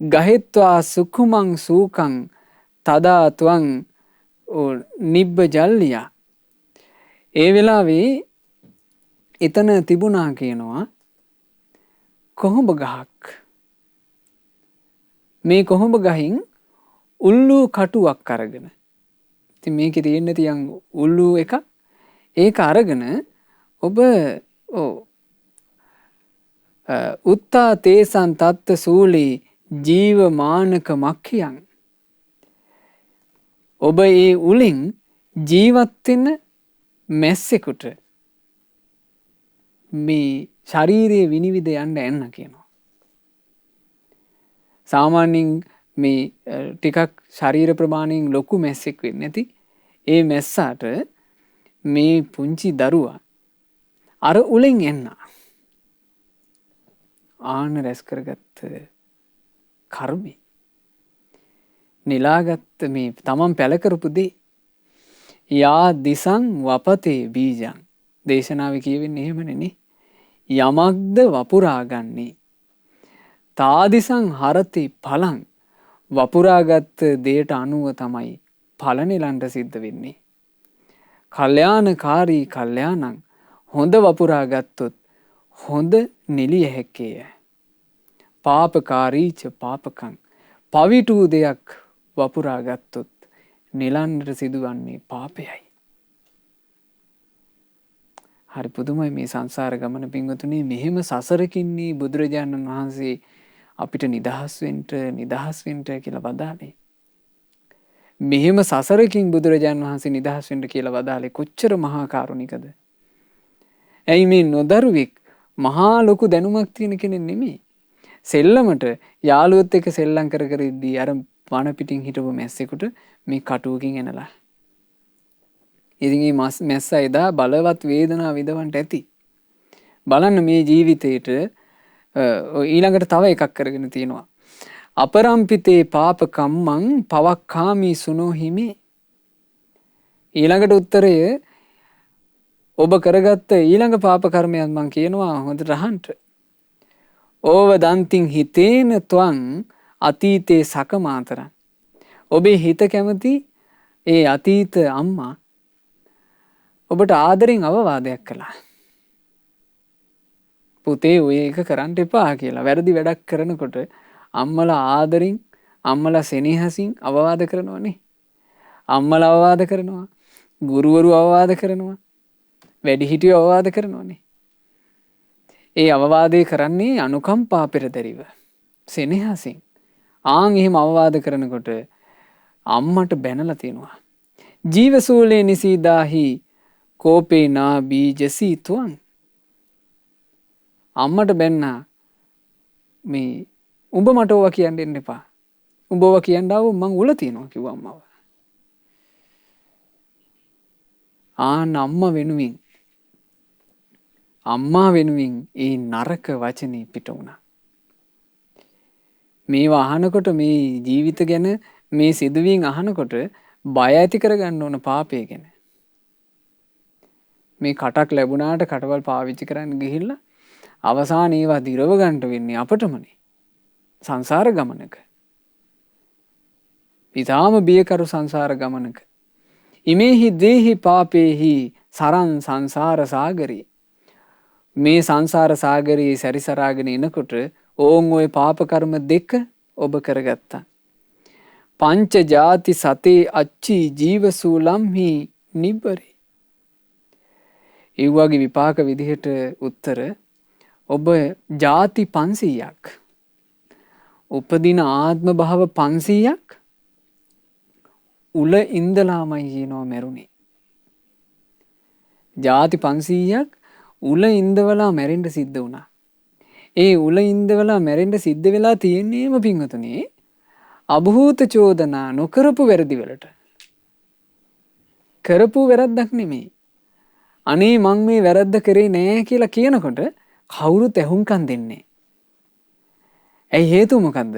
ගහෙත්වා සුකුමං සූකං තදා ත්වං නිබ්බ ජල්ලියා. ඒ වෙලාවේ එතන තිබුණා කියනවා කොහොඹ ගහක්. මේ කොහොඹ ගහින් උල්ලු කටුවක් අරගෙන. ඉතින් මේකේ තියෙන්න තියන් උල්ලු එක ඒක අරගෙන ඔබ උත්තා තේසන් තත්ත සූලී ජීවමානක මක්ඛියන්. ඔබ ඒ උලින් ජීවත් වෙන මැස්සෙකුට මේ ශරීරයේ විනිවිද යන්න එන්න කියනවා. සාමාන්‍යයෙන් මේ ටිකක් ශරීර ප්‍රමාණයෙන් ලොකු මැස්සෙක් වෙන්නේ නැති ඒ මැස්සාට මේ පුංචි දරුවා අර උලෙන් එන්න. ආන රැස් කරගත්ත කර්මය. නෙලාගත්ත මේ තමන් පැල කරපු දේ. යා දිසං වපතේ බීජං. දේශනාවේ කියවෙන්නේ එහෙමනේ. යමක්ද වපුරාගන්නේ. තාදිසං හරති ඵලං. වපුරාගත් දෙයට අනුව තමයි ඵල නෙලන්න සිද්ධ වෙන්නේ. කල්යාණකාරී කල්යාණං. හොඳ වපුරාගත්තොත් හොඳ නෙලිය හැක්කේය. පාපකාරීච පාපකං. පවිටූ දෙයක් වපුරාගත්තොත් නෙලන්නට සිදුවන්නේ පාපයයි. හරි පුදුමයි මේ සංසාර ගමන පින්වතුනි. මෙහෙම සසරකින්නේ බුදුරජාණන් වහන්සේ අපිට නිදහස් වෙන්න කියලා වදාළේ. මෙහෙම සසරකින් බුදුරජාණන් වහන්සේ නිදහස් වෙන්න කියලා වදාළේ කොච්චර මහා කරුණිකද. ඇයි මේ නොදරුවෙක් මහා ලොකු දැනුමක් තියෙන කෙනෙක් නෙමෙයි. සෙල්ලමට යාළුවොත් එක්ක සෙල්ලම් කර කර ඉද්දී අර වන පිටින් හිටපු මැස්සෙකුට මේ කටුවකින් එනලා. ඉතින් මේ මැස්සා එදා බලවත් වේදනාව විඳවන්න ඇති. බලන්න මේ ජීවිතේට ඊළඟට තව එකක් කරගෙන තියෙනවා. අපරම්පිතේ පාප කම්මං පවක්ඛාමි සුනෝ හිමේ. ඊළඟට උත්තරය ඔබ කරගත්ත ඊළඟ පාප කර්මයන් මං කියනවා හොඳට අහන්න. ඕව දන්තින් හිතේන ත්වං අතීතේ සකමාතරං. ඔබේ හිත කැමති ඒ අතීත අම්මා ඔබට ආදරෙන් අවවාදයක් කළා. පුතේ ඔය එක කරන්න එපා කියලා. වැරදි වැඩක් කරනකොට අම්මලා ආදරෙන් අම්මලා සෙනෙහසින් අවවාද කරනවනේ. අම්මලා අවවාද කරනවා. ගුරුවරු අවවාද කරනවා. වැඩිහිටියෝ අවවාද කරනවනේ. ඒ අවවාදේ කරන්නේ අනුකම්පා පෙරදරිව. සෙනෙහසින්. ආන් එහෙම අවවාද කරනකොට අම්මට බැනලා තියෙනවා. ජීවසූලේ නිසීදාහි කෝපේනා බීජසී ත්වං. අම්මට බැන්නා මේ උඹ මට ඕවා කියන්න එන්න එපා. උඹ ඕවා කියන්න ආවොත් මං උල තියනවා කිව්වා අම්මව. ආන් අම්මා වෙනුවෙන් ඒ නරක වචනේ පිට වුණා. මේවා අහනකොට මේ ජීවිත ගැන මේ සිදුවීම් අහනකොට බය ඇති කරගන්න ඕන පාපය ගැන. මේ කටක් ලැබුණාට කටවල් පාවිච්චි කරන්න ගිහිල්ලා අවසානයේ ඒවා දිරව ගන්න වෙන්නේ අපටමනේ. සංසාර ගමනක. ඊටාම බියකරු සංසාර ගමනක. ඉමේහි දේහි පාපේහි සරන් සංසාර සාගරේ. මේ සංසාර සාගරයේ සැරිසරාගෙන එනකොට ඕන් ওই පාප කර්ම දෙක ඔබ කරගත්තා. පංච ජාති සතේ අච්චි ජීවසූලම්හි නිබ්බරේ. ඒ වගේ විපාක විදිහට උත්තර ඔබ ಜಾති 500ක් උපදින ආත්ම භාව 500ක් උල ඉඳලාමයි කියනවා මැරුණේ. ಜಾති 500ක් උල ඉඳවලා මැරෙන්න සිද්ධ වුණා. ඒ උල ඉඳවලා මැරෙන්න සිද්ධ වෙලා තියෙන්නේම පින්වතුනි අභූත චෝදනා නොකරපු වැරදි වලට. කරපු වැරද්දක් නෙමෙයි. අනේ මං මේ වැරද්ද කරේ නෑ කියලා කියනකොට කවුරුත් ඇහුම්කන් දෙන්නේ. ඇයි හේතුව මොකද්ද?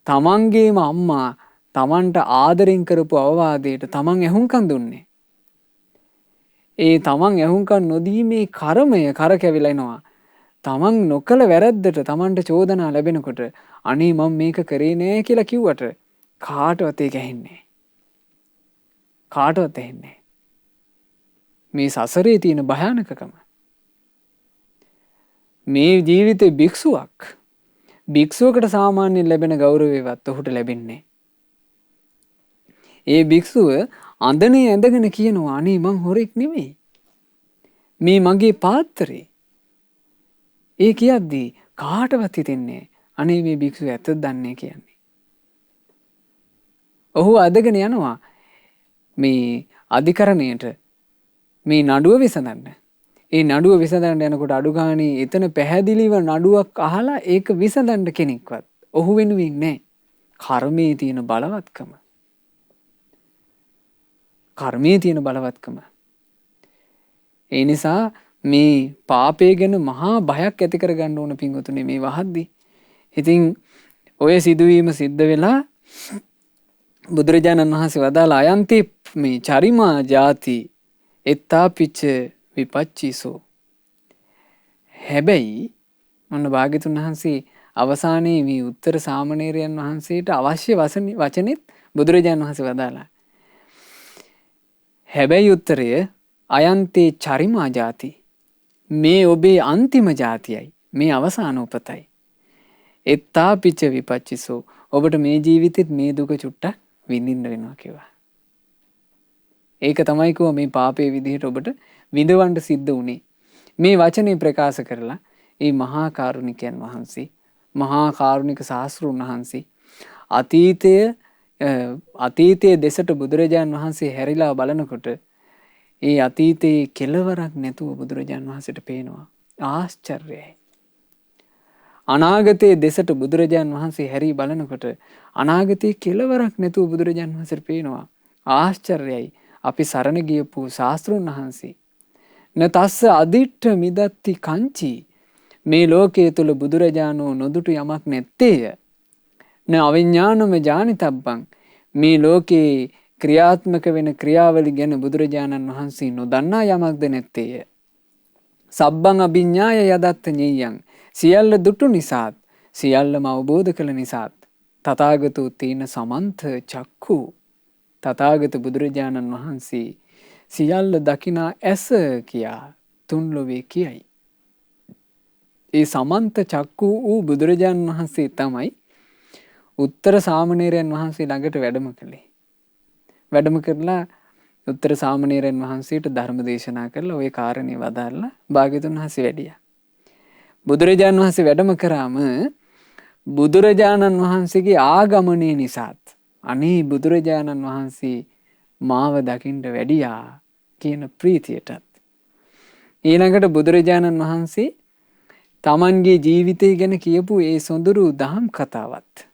තමන්ගේම අම්මා තමන්ට ආදරෙන් කරපු අවවාදයට තමන් ඇහුම්කන් දුන්නේ. ඒ තමන් ඇහුම්කන් නොදීමේ කර්මය කරකැවිලා එනවා. තමන් නොකළ වැරද්දට තමන්ට චෝදනා ලැබෙනකොට අනේ මම මේක කරේ නෑ කියලා කිව්වට කාටවත් ඒක ඇහෙන්නේ නෑ. කාටවත් ඇහෙන්නේ නෑ. මේ සසරේ තියෙන භයානකකම. මේ ජීවිතේ භික්ෂුවකට සාමාන්‍යයෙන් ලැබෙන ගෞරවයවත් ඔහුට ලැබෙන්නේ. ඒ භික්ෂුව අඳනේ ඇඳගෙන කියනවා අනේ මං හොරෙක් නෙමෙයි. මේ මගේ පාත්‍රේ. ඒ කියද්දී කාටවත් හිතෙන්නේ අනේ මේ භික්ෂුව ඇත්තද දන්නේ කියන්නේ. ඔහු අදගෙන යනවා මේ අධිකරණයට මේ නඩුව විසඳන්න. ඒ නඩුව විසඳන්න යනකොට අඩු ගානේ එතන පැහැදිලිව නඩුවක් අහලා ඒක විසඳන්න කෙනෙක්වත් ඔහු වෙනුවෙන් නැහැ. කර්මයේ තියෙන බලවත්කම. කර්මයේ තියෙන බලවත්කම. ඒ නිසා මේ පාපය ගැන මහා බයක් ඇති කරගන්න ඕන පින්වතුනි මේ වහද්දි. ඉතින් ඔය සිදුවීම සිද්ධ වෙලා බුදුරජාණන් වහන්සේ වදාලා අයන්ති මේ චරිමා ಜಾති එත්තාපිච්ච විපච්චිසෝ. හැබැයි මොන භාග්‍යතුන් වහන්සේ අවසානයේ මේ උත්තර සාමණේරයන් වහන්සේට අවශ්‍ය වචනෙත් බුදුරජාණන් වහන්සේ වදාලා. හැබැයි උත්තරය අයන්තේ චරිමා ಜಾති. මේ ඔබේ අන්තිම ಜಾතියයි. මේ අවසාන උපතයි. එත්තාපිච්ච විපච්චිසෝ. ඔබට මේ ජීවිතෙත් මේ දුක චුට්ටක් විඳින්න වෙනවා කියලා. ඒක තමයි කිව්වා මේ පාපේ විදිහට ඔබට විඳවන්න සිද්ධ වුණේ. මේ වචනේ ප්‍රකාශ කරලා ඒ මහා කාරුණිකයන් වහන්සේ මහා කාරුණික ශාස්ත්‍රඥ වහන්සේ අතීතයේ දෙසට බුදුරජාන් වහන්සේ හැරිලා බලනකොට ඒ අතීතයේ කෙලවරක් නැතුව බුදුරජාන් වහන්සේට පේනවා. ආශ්චර්යයි. අනාගතයේ දෙසට බුදුරජාන් වහන්සේ හැරී බලනකොට අනාගතයේ කෙලවරක් නැතුව බුදුරජාන් වහන්සේට පේනවා. ආශ්චර්යයි. අපි සරණ ගියපු ශාස්ත්‍රඥ වහන්සේ නතස්ස අදිට්ඨ මිදත්ති කංචි. මේ ලෝකයේ තුල බුදුරජාණෝ නොදුටු යමක් නැත්තේය. න අවිඥානම ජානිතබ්බං. මේ ලෝකේ ක්‍රියාත්මක වෙන ක්‍රියාවලි ගැන බුදුරජාණන් වහන්සේ නොදන්නා යමක්ද නැත්තේය. සබ්බං අභිඥාය යදත්ත ඤෙය්‍යං. සියල්ල දුටු නිසාත් සියල්ලම අවබෝධ කළ නිසාත් තථාගතෝ තීන සමන්ත චක්ඛු. තථාගත බුදුරජාණන් වහන්සේ සියල්ල දකිනා ඇස කියා තුන් ලොවේ කියයි. ඒ සමන්ත චක්කු වූ බුදුරජාණන් වහන්සේ තමයි උත්තර සාමණේරයන් වහන්සේ ළඟට වැඩම කළේ. වැඩම කරලා උත්තර සාමණේරයන් වහන්සේට ධර්ම දේශනා කරලා ওই කාරණේ වදාරලා භාග්‍යතුන් වහන්සේ වැඩියා. බුදුරජාණන් වහන්සේ වැඩම කරාම බුදුරජාණන් වහන්සේගේ ආගමනය නිසාත් අනේ බුදුරජාණන් වහන්සේ මාව දකින්න වැඩියා කියන ප්‍රීතියටත් ඊළඟට බුදුරජාණන් වහන්සේ තමන්ගේ ජීවිතය ගැන කියපු ඒ සොඳුරු දහම් කතාවත්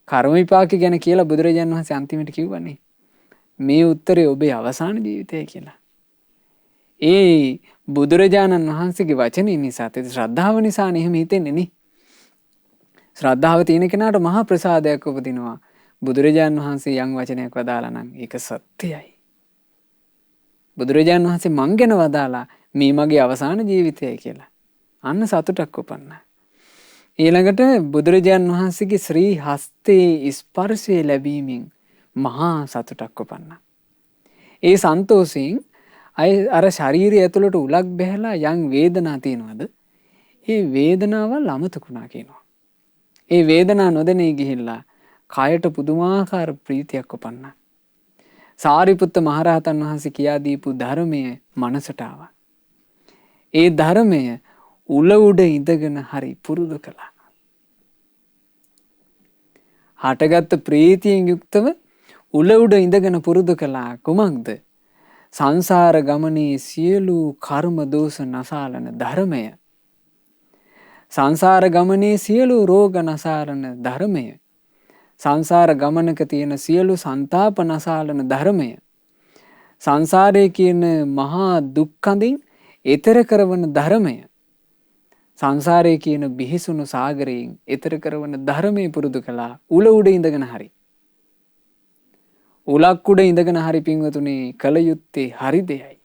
කර්ම විපාක ගැන කියලා බුදුරජාණන් වහන්සේ අන්තිමට කිව්වනේ මේ උත්තරේ ඔබේ අවසාන ජීවිතය කියලා. ඒ බුදුරජාණන් වහන්සේගේ වචනේ නිසාත් ඒ ශ්‍රද්ධාව නිසානේ එහෙම හිතෙන්නේ නේ. ශ්‍රද්ධාව තියෙන කෙනාට මහා ප්‍රසාදයක් උපදිනවා. බුදුරජාණන් වහන්සේ යම් වචනයක් වදාලා නම් ඒක සත්‍යයි. බුදුරජාණන් වහන්සේ මං ගැන වදාලා මේ මගේ අවසාන ජීවිතයයි කියලා. අන්න සතුටක් උපන්නා. ඊළඟට බුදුරජාණන් වහන්සේගේ ශ්‍රී හස්තේ ස්පර්ශය ලැබීමෙන් මහා සතුටක් උපන්නා. ඒ සන්තෝෂයෙන් අර ශරීරය ඇතුළට උලක් බැහැලා යම් වේදනා තියෙනවද? ඒ වේදනාවල් අමතකුණා කියනවා. ඒ වේදනා නොදැනී ගිහිල්ලා කයට පුදුමාකාර ප්‍රීතියක් උපන්නා. සාරිපුත්ත මහරහතන් වහන්සේ කියා දීපු ධර්මය මනසට ආවා. ඒ ධර්මය උල උඩ ඉඳගෙන හරි පුරුදු කළා. හටගත්ත ප්‍රීතියෙන් යුක්තව උල උඩ ඉඳගෙන පුරුදු කළා. කුමක්ද? සංසාර ගමනේ සියලු කර්ම දෝෂ නසාලන ධර්මය. සංසාර ගමනේ සියලු රෝග නසාලන ධර්මය. සංසාර ගමනක තියෙන සියලු සන්තාප නසාලන ධර්මය. සංසාරයේ කියන මහා දුක්ඛඳින් එතර කරවන ධර්මය. සංසාරයේ කියන බිහිසුණු සාගරයෙන් එතර කරවන ධර්මයේ පුරුදු කළා. උල උඩ ඉඳගෙන හරි. උලක් උඩ ඉඳගෙන හරි පින්වතුනි කල යුත්තේ හරි දෙයයි.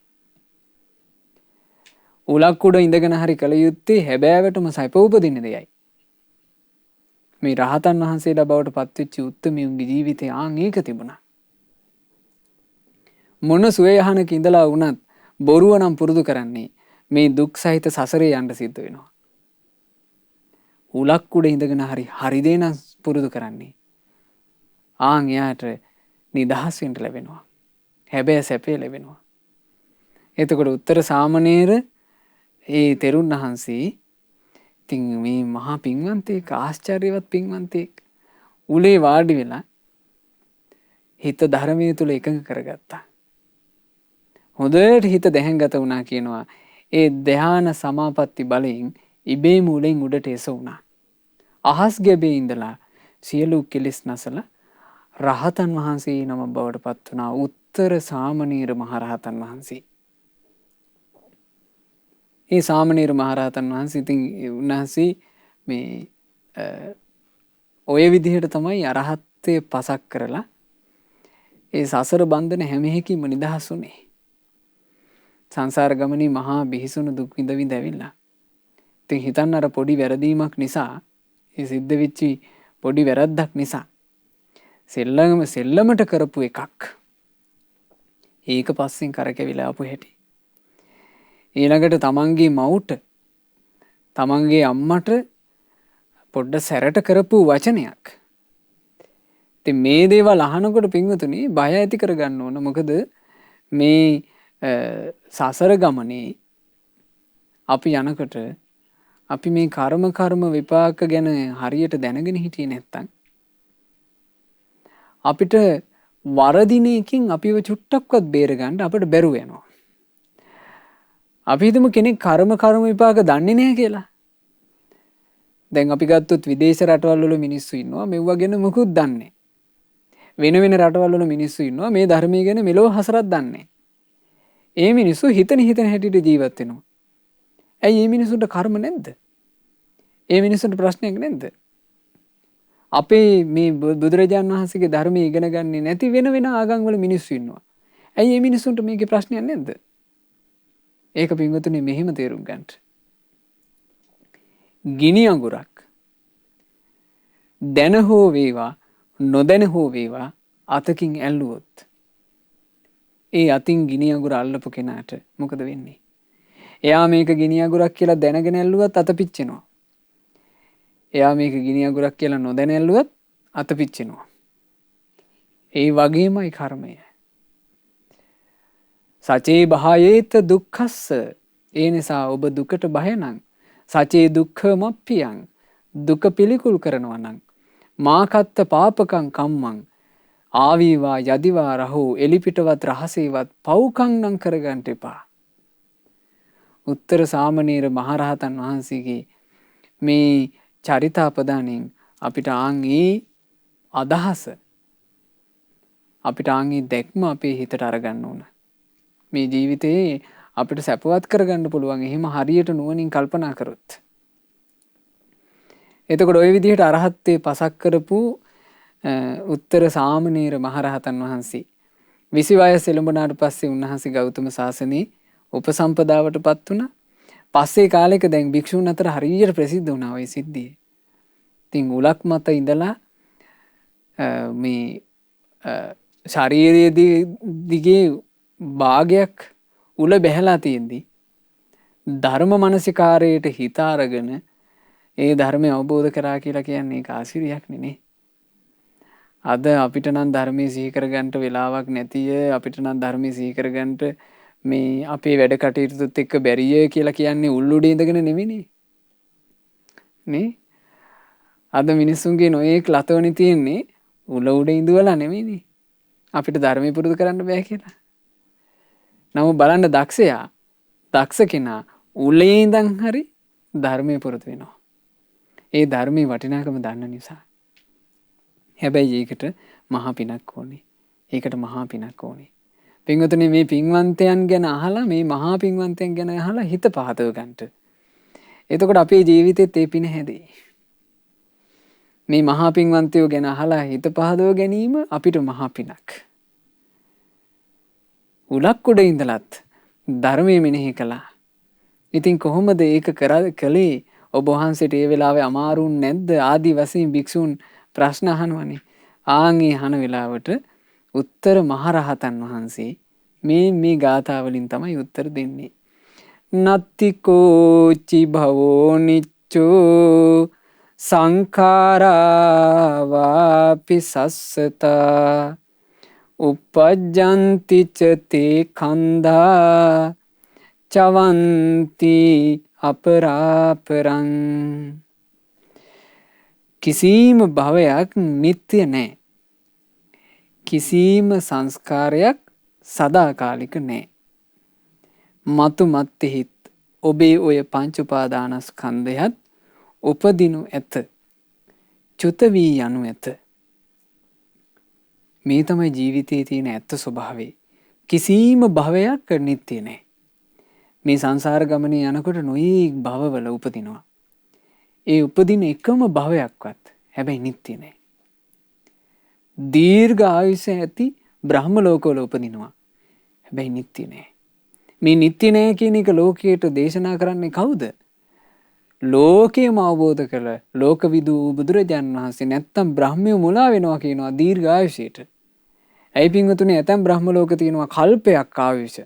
උලක් උඩ ඉඳගෙන හරි කල යුත්තේ හැබෑවටම සැප උපදින දෙයයි. මේ රහතන් වහන්සේලා බවට පත්වෙච්ච උත්තමයන්ගේ ජීවිතේ ඒක තිබුණා. මොන සුවයහනක ඉඳලා වුණත් බොරුව නම් පුරුදු කරන්නේ මේ දුක් සහිත සසරේ යන්න සිද්ධ වෙනවා. උලක් උඩ ඉඳගෙන හරි දේ නම් පුරුදු කරන්නේ. එයාට නිදහස් වෙන්න ලැබෙනවා. හැබැයි සැපේ ලැබෙනවා. එතකොට උත්තර සාමණේර ඒ තෙරුන් වහන්සේ ඉතින් මේ මහා පින්වන්තයෙක් ආශ්චර්යවත් පින්වන්තයෙක් උලේ වාඩි වෙලා හිත ධර්මයේ තුල එකඟ කරගත්තා. හොඳට හිත දැහැන්ගත වුණා කියනවා. ඒ ධ්‍යාන සමාපatti බලයෙන් ඉබේම උලෙන් උඩට එස වුණා. අහස් ගැබේ ඉඳලා සියලු කෙලෙස් නැසලා රහතන් වහන්සේ නම බවට පත් වුණා. උත්තර සාමණේර මහරහතන් වහන්සේ. ඒ සාමණේර මහරහතන් වහන්සේ ඉතින් උන්වහන්සේ මේ ඔය විදිහට තමයි අරහත්ත්වයේ පසක් කරලා ඒ සසර බන්ධන හැම එකකින්ම නිදහස් වුණේ. සංසාර ගමනේ මහා බිහිසුණු දුක් විඳ විඳ ඇවිල්ලා. ඉතින් හිතන්න අර පොඩි වැරදීමක් නිසා ඒ සිද්ධ වෙච්චි පොඩි වැරද්දක් නිසා සෙල්ලමට කරපු එකක්. ඒක පස්සෙන් කරකැවිලා ආපු හැටි. ඊළඟට තමන්ගේ මවුට තමන්ගේ අම්මට පොඩ්ඩ සැරට කරපු වචනයක්. ඉතින් මේ දේවල් අහනකොට පින්වතුනි බය ඇති කරගන්න ඕන. මොකද මේ සසර ගමනේ අපි යනකොට අපි මේ කර්ම විපාක ගැන හරියට දැනගෙන හිටියේ නැත්තම් අපිට වරදින එකකින් අපිව චුට්ටක්වත් බේරගන්න අපිට බැරුව යනවා. අපි හිතමු කෙනෙක් කර්ම විපාක දන්නේ නැහැ කියලා. දැන් අපි ගත්තොත් විදේශ රටවල් වල මිනිස්සු ඉන්නවා මෙව්ව ගැන මොකුත් දන්නේ. වෙන රටවල් වල මිනිස්සු ඉන්නවා මේ ධර්මයේ ගැන මෙලෝ හසරක් දන්නේ. ඒ මිනිස්සු හිතන හැටියට ජීවත් වෙනවා. ඇයි මේ මිනිස්සුන්ට කර්ම නැද්ද? ඒ මිනිස්සුන්ට ප්‍රශ්නයක් නැද්ද? අපේ මේ බුදුරජාණන් වහන්සේගේ ධර්මයේ ඉගෙන ගන්නේ නැති වෙන ආගම් වල මිනිස්සු ඉන්නවා. ඇයි මේ මිනිස්සුන්ට මේකේ ප්‍රශ්නයක් නැද්ද? ඒක පින්වතුනි මෙහෙම තේරුම් ගන්න. ගිනි අඟුරක් දැන හෝ වේවා නොදැන හෝ වේවා අතකින් ඇල්ලුවොත් ඒ අතින් ගිනි අඟුර අල්ලපු කෙනාට මොකද වෙන්නේ? එයා මේක ගිනි අඟුරක් කියලා දැනගෙන ඇල්ලුවත් අත පිච්චෙනවා. එයා මේක ගිනි අඟුරක් කියලා නොදැන ඇල්ලුවත් අත පිච්චෙනවා. ඒ වගේමයි කර්මය. සචේ බහයේත දුක්ඛස්ස. ඒ නිසා ඔබ දුකට බය නම් සචේ දුක්ඛමප්පියං දුක පිළිකුල් කරනවා නම් මාකත්ත පාපකං කම්මං ආවීවා යදිවා රහෝ එලිපිටවත් රහසේවත් පව්කම් නම් කරගන්න එපා. උත්තර සාමණේර මහරහතන් වහන්සේගේ මේ චරිතාපදානෙන් අපිට ඒ අදහස අපිට ඒ දැක්ම අපේ හිතට අරගන්න ඕන. මේ ජීවිතේ අපිට සැපවත් කරගන්න පුළුවන් එහෙම හරියට නුවණින් කල්පනා කරොත්. එතකොට ওই විදිහට අරහත්ත්වේ පසක් කරපු උත්තර සාමණේර මහරහතන් වහන්සේ 20 වයස එළඹුණාට පස්සේ උන්වහන්සේ ගෞතම සාසනයේ උපසම්පදාවටපත් වුණා. පස්සේ කාලෙක දැන් භික්ෂුන් අතර හරියට ප්‍රසිද්ධ වුණා ওই සිද්ධිය. ඉතින් උලක් මත ඉඳලා මේ ශාරීරිය දිගේ භාගයක් උල බැහැලා තියෙද්දි ධර්ම මනසිකාරයට හිත අරගෙන ඒ ධර්මය අවබෝධ කරා කියලා කියන්නේ ඒක ආශිර්වාදයක් නෙනේ. අද අපිට නම් ධර්මයේ සිහි කරගන්න වෙලාවක් නැතිය. අපිට නම් ධර්මයේ සිහි කරගන්න මේ අපේ වැඩ කටයුතුත් එක්ක බැරිය කියලා කියන්නේ උල්ලුඩේ ඉඳගෙන නෙවෙයිනේ. නේ? අද මිනිස්සුන්ගේ නොයේක් ලතෝනි තියෙන්නේ උල උඩ ඉඳවලා නෙවෙයිනේ. අපිට ධර්මයේ පුරුදු කරන්න බෑ කියලා. නමුත් බලන්න දක්ෂ කෙනා උලේ ඉඳන් හරි ධර්මයේ පුරුදු වෙනවා. ඒ ධර්මයේ වටිනාකම දන්න නිසා. හැබැයි ඒකට මහා පිනක් ඕනේ. ඒකට මහා පිනක් ඕනේ. පින්වතුනි මේ පින්වන්තයන් ගැන අහලා මේ මහා පින්වන්තයන් ගැන අහලා හිත පහදව ගන්නට. එතකොට අපේ ජීවිතෙත් ඒ පින හැදේ. මේ මහා පින්වන්තයෝ ගැන අහලා හිත පහදව ගැනීම අපිට මහා පිනක්. උලක් උඩ ඉඳලත් ධර්මයේ මෙනෙහි කළා. ඉතින් කොහොමද ඒක කළේ? ඔබ වහන්සේට ඒ වෙලාවේ අමාරුන් නැද්ද? ආදි වශයෙන් භික්ෂුන් ප්‍රශ්න අහනවනේ. ආන්ගේ අහන වෙලාවට උත්තර මහරහතන් වහන්සේ මේ ගාථා වලින් තමයි උත්තර දෙන්නේ. නත්ති කෝචි භවෝ නිච්චෝ සංඛාරා වාපි සස්සතා උපජ්ජන්ති ච තේ කන්දා චවන්ති අපරාපරං. කිසිම භවයක් නිත්‍ය නැහැ. කිසිම සංස්කාරයක් සදාකාලික නැහැ. මතු මත්තෙහිත් ඔබේ ඔය පංච උපාදානස්කන්ධයත් උපදිනු ඇත. චුත වී යනු ඇත. මේ තමයි ජීවිතයේ තියෙන ඇත්ත ස්වභාවය. කිසිම භවයක් නිත්‍ය නැහැ. මේ සංසාර ගමනේ යනකොට නොයෙක් භවවල උපදිනවා. ඒ උපදින එකම භවයක්වත් හැබැයි නිත්‍ය නැහැ. දීර්ඝ ආයුෂ ඇති බ්‍රහ්ම ලෝකවල උපදිනවා. හැබැයි නිත්‍ය නැහැ. මේ නිත්‍ය නැහැ කියන එක ලෝකයට දේශනා කරන්නේ කවුද? ලෝකයම අවබෝධ කළ ලෝකවිදු බුදුරජාන් වහන්සේ. නැත්තම් බ්‍රහ්මයෝ මුලා වෙනවා කියනවා දීර්ඝ ආයුෂයට. ඇයි පින්වතුනි, ඇතැම් බ්‍රහ්ම ලෝක තියෙනවා කල්පයක් ආයුෂ.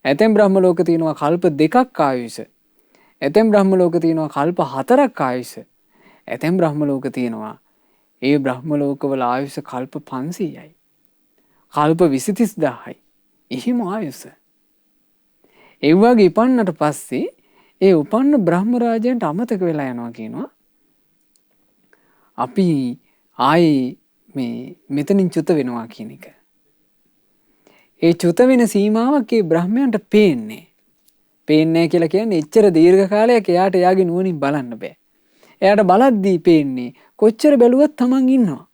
ඇතැම් බ්‍රහ්ම ලෝක තියෙනවා කල්ප 2ක් ආයුෂ. ඇතැම් බ්‍රහ්ම ලෝක තියෙනවා කල්ප 4ක් ආයුෂ. ඇතැම් බ්‍රහ්ම ලෝක තියෙනවා ඒ බ්‍රහ්ම ලෝකවල ආයුෂ කල්ප 500යි. කල්ප 23000යි. එහෙම ආයුෂ. ඒ වගේ ඉපන්නට පස්සේ ඒ උපන්න බ්‍රහ්ම රාජයන්ට අමතක වෙලා යනවා කියනවා. අපි ආයේ මෙතනින් චුත වෙනවා කියන එක. ඒ චුත වෙන සීමාවක් ඒ බ්‍රහ්මයන්ට පේන්නේ. පේන්නේ කියලා කියන්නේ එච්චර දීර්ඝ කාලයක් එයාට එයාගේ නුවණින් බලන්න බෑ. එයාට බලද්දී පේන්නේ කොච්චර බැලුවත් තමන් ඉන්නවා.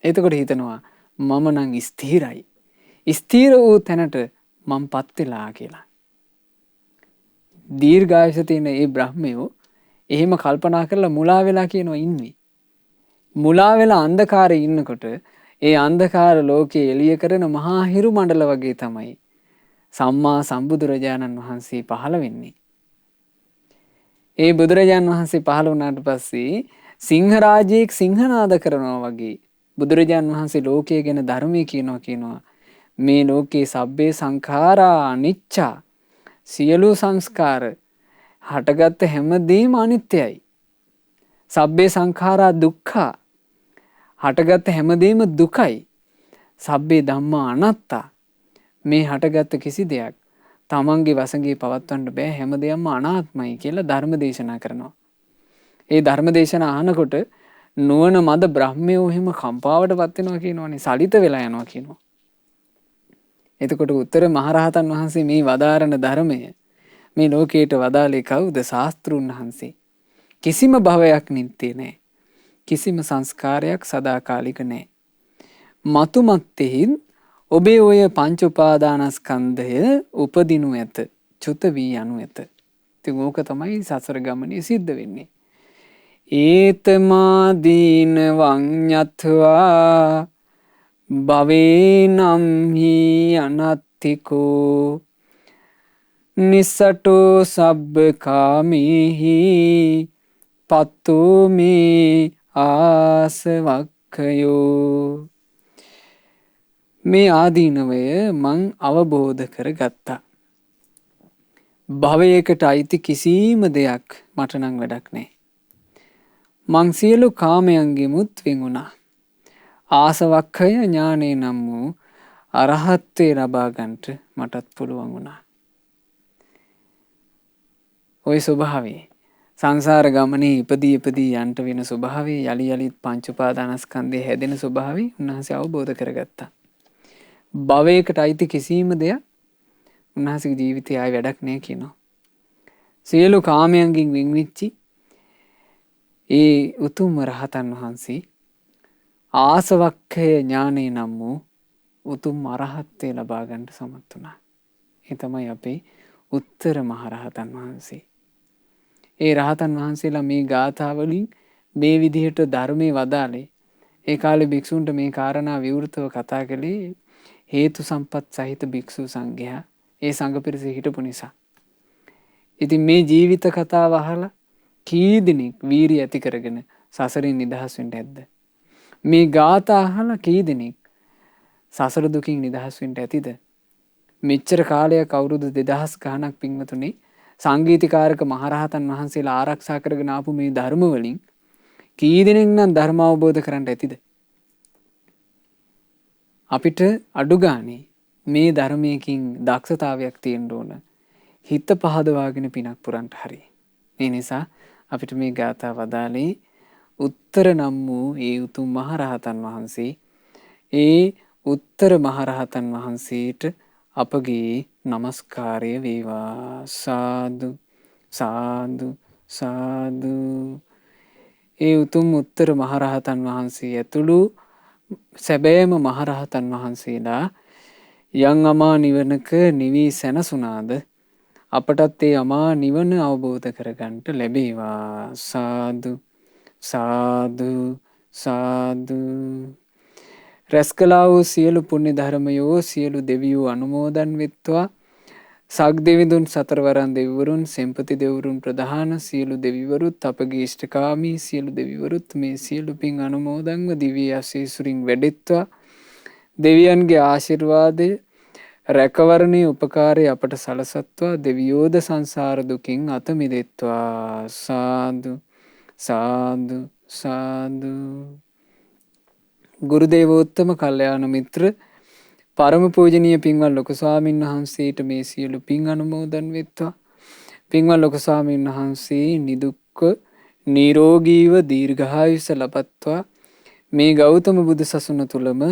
එතකොට හිතනවා මම නම් ස්ථිරයි. ස්ථිර වූ තැනට මම්පත් වෙලා කියලා. දීර්ඝායුෂ තියෙන ඒ බ්‍රහ්මයෝ එහෙම කල්පනා කරලා මුලා වෙලා කියනවා ඉන්නේ. මුලා වෙලා අන්ධකාරයේ ඉන්නකොට ඒ අන්ධකාර ලෝකයේ එළිය කරන මහා හිරු මණ්ඩල වගේ තමයි සම්මා සම්බුදුරජාණන් වහන්සේ පහළ වෙන්නේ. ඒ බුදුරජාණන් වහන්සේ පහළ වුණාට පස්සේ සිංහ රාජයෙක් සිංහනාද කරනවා වගේ බුදුරජාණන් වහන්සේ ලෝකයේ ගැන ධර්මයේ කියනවා මේ ලෝකේ සබ්බේ සංඛාරා අනිච්චා. සියලු සංස්කාර හටගත්ත හැමදේම අනිත්‍යයි. සබ්බේ සංඛාරා දුක්ඛා. හටගත්ත හැමදේම දුකයි. සබ්බේ ධම්මා අනාත්තා. මේ හටගත්ත කිසි දෙයක් තමන්ගේ වසඟේ පවත්වන්න බෑ. හැමදේම අනාත්මයි කියලා ධර්ම දේශනා කරනවා. ඒ ධර්ම දේශනා අහනකොට නුවණ මද බ්‍රහ්මයෝ හිම කම්පාවටපත් වෙනවා කියනවනේ. සලිත වෙලා යනවා කියනවා. එතකොට උත්තර මහරහතන් වහන්සේ මේ වදාරන ධර්මය මේ ලෝකයට වදාළේ කවුද? ශාස්ත්‍රුන් වහන්සේ. කිසිම භවයක් නිත්‍ය නැහැ. කිසිම සංස්කාරයක් සදාකාලික නැහැ. මතු මත්තෙහි ඔබේ ඔය පංච උපාදානස්කන්ධය උපදිනු ඇත. චුත වී යනු ඇත. ඉතින් ඕක තමයි සසර ගමනේ සිද්ධ වෙන්නේ. ඒතමා දීන වඤ්ඤත්වා භවේනම් හි අනත්තිකෝ නිසටෝ සබ්බකාමීහි පත්තෝ මේ ආසවක්ඛයෝ. මේ ආදීනවය මං අවබෝධ කරගත්තා. භවයකට අයිති කිසිම දෙයක් මට නම් වැඩක් නැහැ. මං සියලු කාමයන්ගෙමුත් වෙන් වුණා. ආසවක්ඛය ඥානේ නම් වූ අරහත්ත්වේ ලබා ගන්නට මටත් පුළුවන් වුණා. ওই ස්වභාවය සංසාර ගමනේ ඉපදී යන්ට වෙන ස්වභාවය යලි යලිත් පංච උපාදානස්කන්ධය හැදෙන ස්වභාවය උන්වහන්සේ අවබෝධ කරගත්තා. භවයකට අයිති කිසිම දෙයක් උන්වහන්සේගේ ජීවිතයේ ආයි වැඩක් නෑ කියනවා. සියලු කාමයන්ගෙන් වෙන්විච්චි ඒ උතුම් රහතන් වහන්සේ ආසවක්ඛය ඥානේ නම් වූ උතුම් අරහත්ත්වය ලබා ගන්නට සමත් වුණා. ඒ තමයි අපේ උත්තර මහරහතන් වහන්සේ. ඒ රහතන් වහන්සේලා මේ ගාථාවලින් මේ විදිහට ධර්මයේ වදාළේ. ඒ කාලේ භික්ෂුන්ට මේ කාරණා විවෘතව කතා කළේ හේතු සම්පත් සහිත භික්ෂු සංඝයා ඒ සංඝ පිරිස හිටපු නිසා. ඉතින් මේ ජීවිත කතාව අහලා කී දෙනෙක් වීරිය ඇති කරගෙන සසරින් නිදහස් වෙන්න ඇද්ද? මේ ගාථා අහලා කී දෙනෙක් සසර දුකින් නිදහස් වෙන්න ඇතිද? මෙච්චර කාලයක් අවුරුදු 2000 ගාණක් පින්වතුනි සංගීතකාරක මහරහතන් වහන්සේලා ආරක්ෂා කරගෙන ආපු මේ ධර්ම වලින් කී දෙනෙක් නම් ධර්ම අවබෝධ කරගන්න ඇතිද? අපිට අඩු ගානේ මේ ධර්මයකින් දක්ෂතාවයක් තියෙන්න ඕන. හිත පහදවාගෙන පිනක් පුරන්ට හරි. ඒ නිසා අපිට මේ ගාථා වදාළේ උත්තර නම් වූ ඒ උතුම් මහරහතන් වහන්සේ ඒ උත්තර මහරහතන් වහන්සේට අපගේ নমස්කාරය වේවා. සාදු සාදු සාදු. ඒ උතුම් උත්තර මහරහතන් වහන්සේ ඇතුළු සැබෑම මහරහතන් වහන්සේලා යම් අමා නිවනක නිවී සැනසුණාද අපටත් ඒ අමා නිවන අවබෝධ කරගන්නට ලැබේවා. සාදු සාදු සාදු. රැස් කළා වූ සියලු පුණ්‍ය ධර්මයෝ සියලු දෙවියෝ අනුමෝදන් වෙත්වා. සක් දෙවිඳුන් සතරවරන් දෙවිවරුන් සෙම්පති දෙවිවරුන් ප්‍රධාන සියලු දෙවිවරුත් අපගේ ඉෂ්ඨකාමී සියලු දෙවිවරුත් මේ සියලු පින් අනුමෝදන්ව දිව්‍ය ආශීර්වාදයෙන් වැඩෙත්වා. දෙවියන්ගේ ආශිර්වාදය රැකවරණේ උපකාරය අපට සලසත්වා. දෙවියෝද සංසාර දුකින් අත මිදෙත්වා. සාදු සාදු සාදු. ගුරු දේවෝත්තම කල්යාණ මිත්‍ර පරම පූජනීය පින්වත් ලොකු ස්වාමීන් වහන්සේට මේ සියලු පින් අනුමෝදන් වෙත්වා. පින්වත් ලොකු ස්වාමීන් වහන්සේ නිදුක්ව නිරෝගීව දීර්ඝායුෂ ලබත්වා. මේ ගෞතම බුදු සසුන තුලම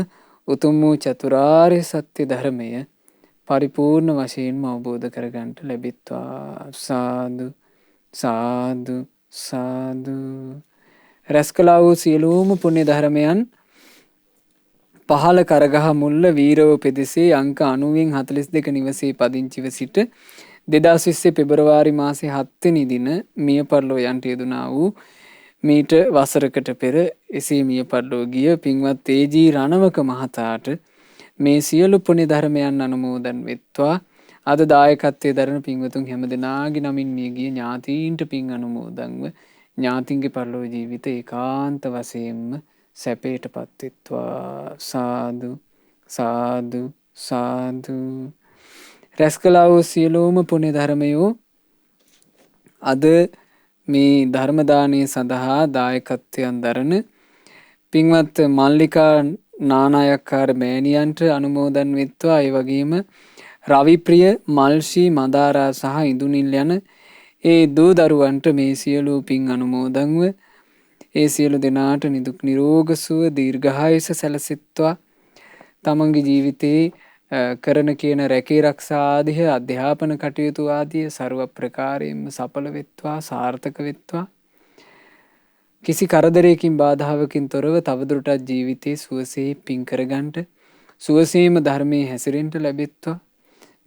උතුම් වූ චතුරාර්ය සත්‍ය ධර්මය පරිපූර්ණ වශයෙන්ම අවබෝධ කරගන්නට ලැබෙත්වා. සාදු සාදු සාදු. රැස් කළා වූ සියලුම පුණ්‍ය ධර්මයන් පහළ කරගහ මුල්ල වීරව පෙදෙසේ අංක 90-42 නිවසේ පදිංචිව සිට 2020 පෙබරවාරි මාසේ 7 වෙනි දින මිය පරලෝ යන්ට යෙදුනා වූ මීට වසරකට පෙර එසේ මිය පරලෝ ගිය පින්වත් තේජී රණවක මහතාට මේ සියලු පුණ්‍ය ධර්මයන් අනුමෝදන් වෙත්වා. අද දායකත්වයේ දරන පින්වතුන් හැමදෙනාගේ නමින් මිය ගිය ඥාතීන්ට පින් අනුමෝදන්ව ඥාතින්ගේ පරලෝ ජීවිත ඒකාන්ත වශයෙන්ම සැපයට පත්වෙත්වා. සාදු සාදු සාදු. රැස් කළා වූ සියලුම පුණ්‍ය ධර්මයෝ අද මේ ධර්ම දානය සඳහා දායකත්වයන් දරන පින්වත් මල්ලිකා නානායක්කාර මෑණියන්ට අනුමෝදන් වෙත්වා. ඒ වගේම රවිප්‍රිය මල්ෂී මදාරා සහ ඉඳුනිල් යන ඒ දූ දරුවන්ට මේ සියලු පින් අනුමෝදන්ව ඒ සියලු දෙනාට නිදුක් නිරෝග සුව දීර්ඝායුෂ සැලසෙත්වා. තමන්ගේ ජීවිතේ කරන කියන රැකී රක්ෂා ආදී අධ්‍යාපන කටයුතු ආදී ਸਰව ප්‍රකාරයෙන්ම සඵල වෙත්වා සාර්ථක වෙත්වා. කිසි කරදරයකින් බාධාවකින් තොරව තවදුරටත් ජීවිතේ සුවසේ පින් කරගන්නට සුවසේම ධර්මයේ හැසිරෙන්න ලැබෙත්වා.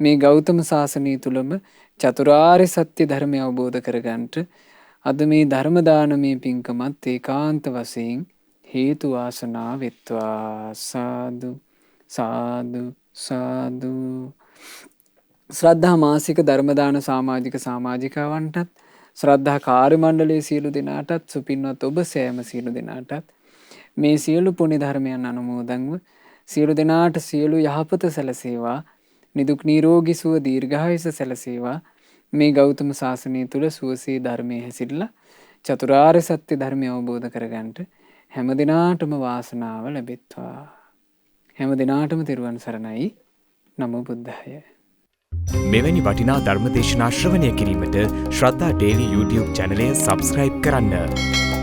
මේ ගෞතම සාසනය තුලම චතුරාර්ය සත්‍ය ධර්මය අවබෝධ කරගන්නට අද මේ ධර්ම දානමය පින්කමත් ඒකාන්ත වශයෙන් හේතු වාසනා වෙත්වා. සාදු සාදු සාදු. ශ්‍රද්ධා මාසික ධර්ම දාන සමාජිකවන්ටත් ශ්‍රද්ධා කාර්ය මණ්ඩලයේ සියලු දෙනාටත් සුපින්වත් ඔබ සෑම සියලු දෙනාටත් මේ සියලු පුණ්‍ය ධර්මයන් අනුමෝදන්ව සියලු දෙනාට සියලු යහපත සැලසේවා. නිදුක් නිරෝගී සුව දීර්ඝායුෂ සැලසේවා. මේ ගෞතම සාසනය තුල සුවසේ ධර්මයේ හැසිරලා චතුරාර්ය සත්‍ය ධර්මය අවබෝධ කරගන්නට හැම දිනාටම වාසනාව ලැබෙත්වා. හැම දිනාටම තෙරුවන් සරණයි. නමෝ බුද්ධාය. මෙවැනි වටිනා ධර්මදේශනා ශ්‍රවණය කිරීමට ශ්‍රද්ධා ඩේලි YouTube චැනලය සබස්ක්‍රයිබ් කරන්න.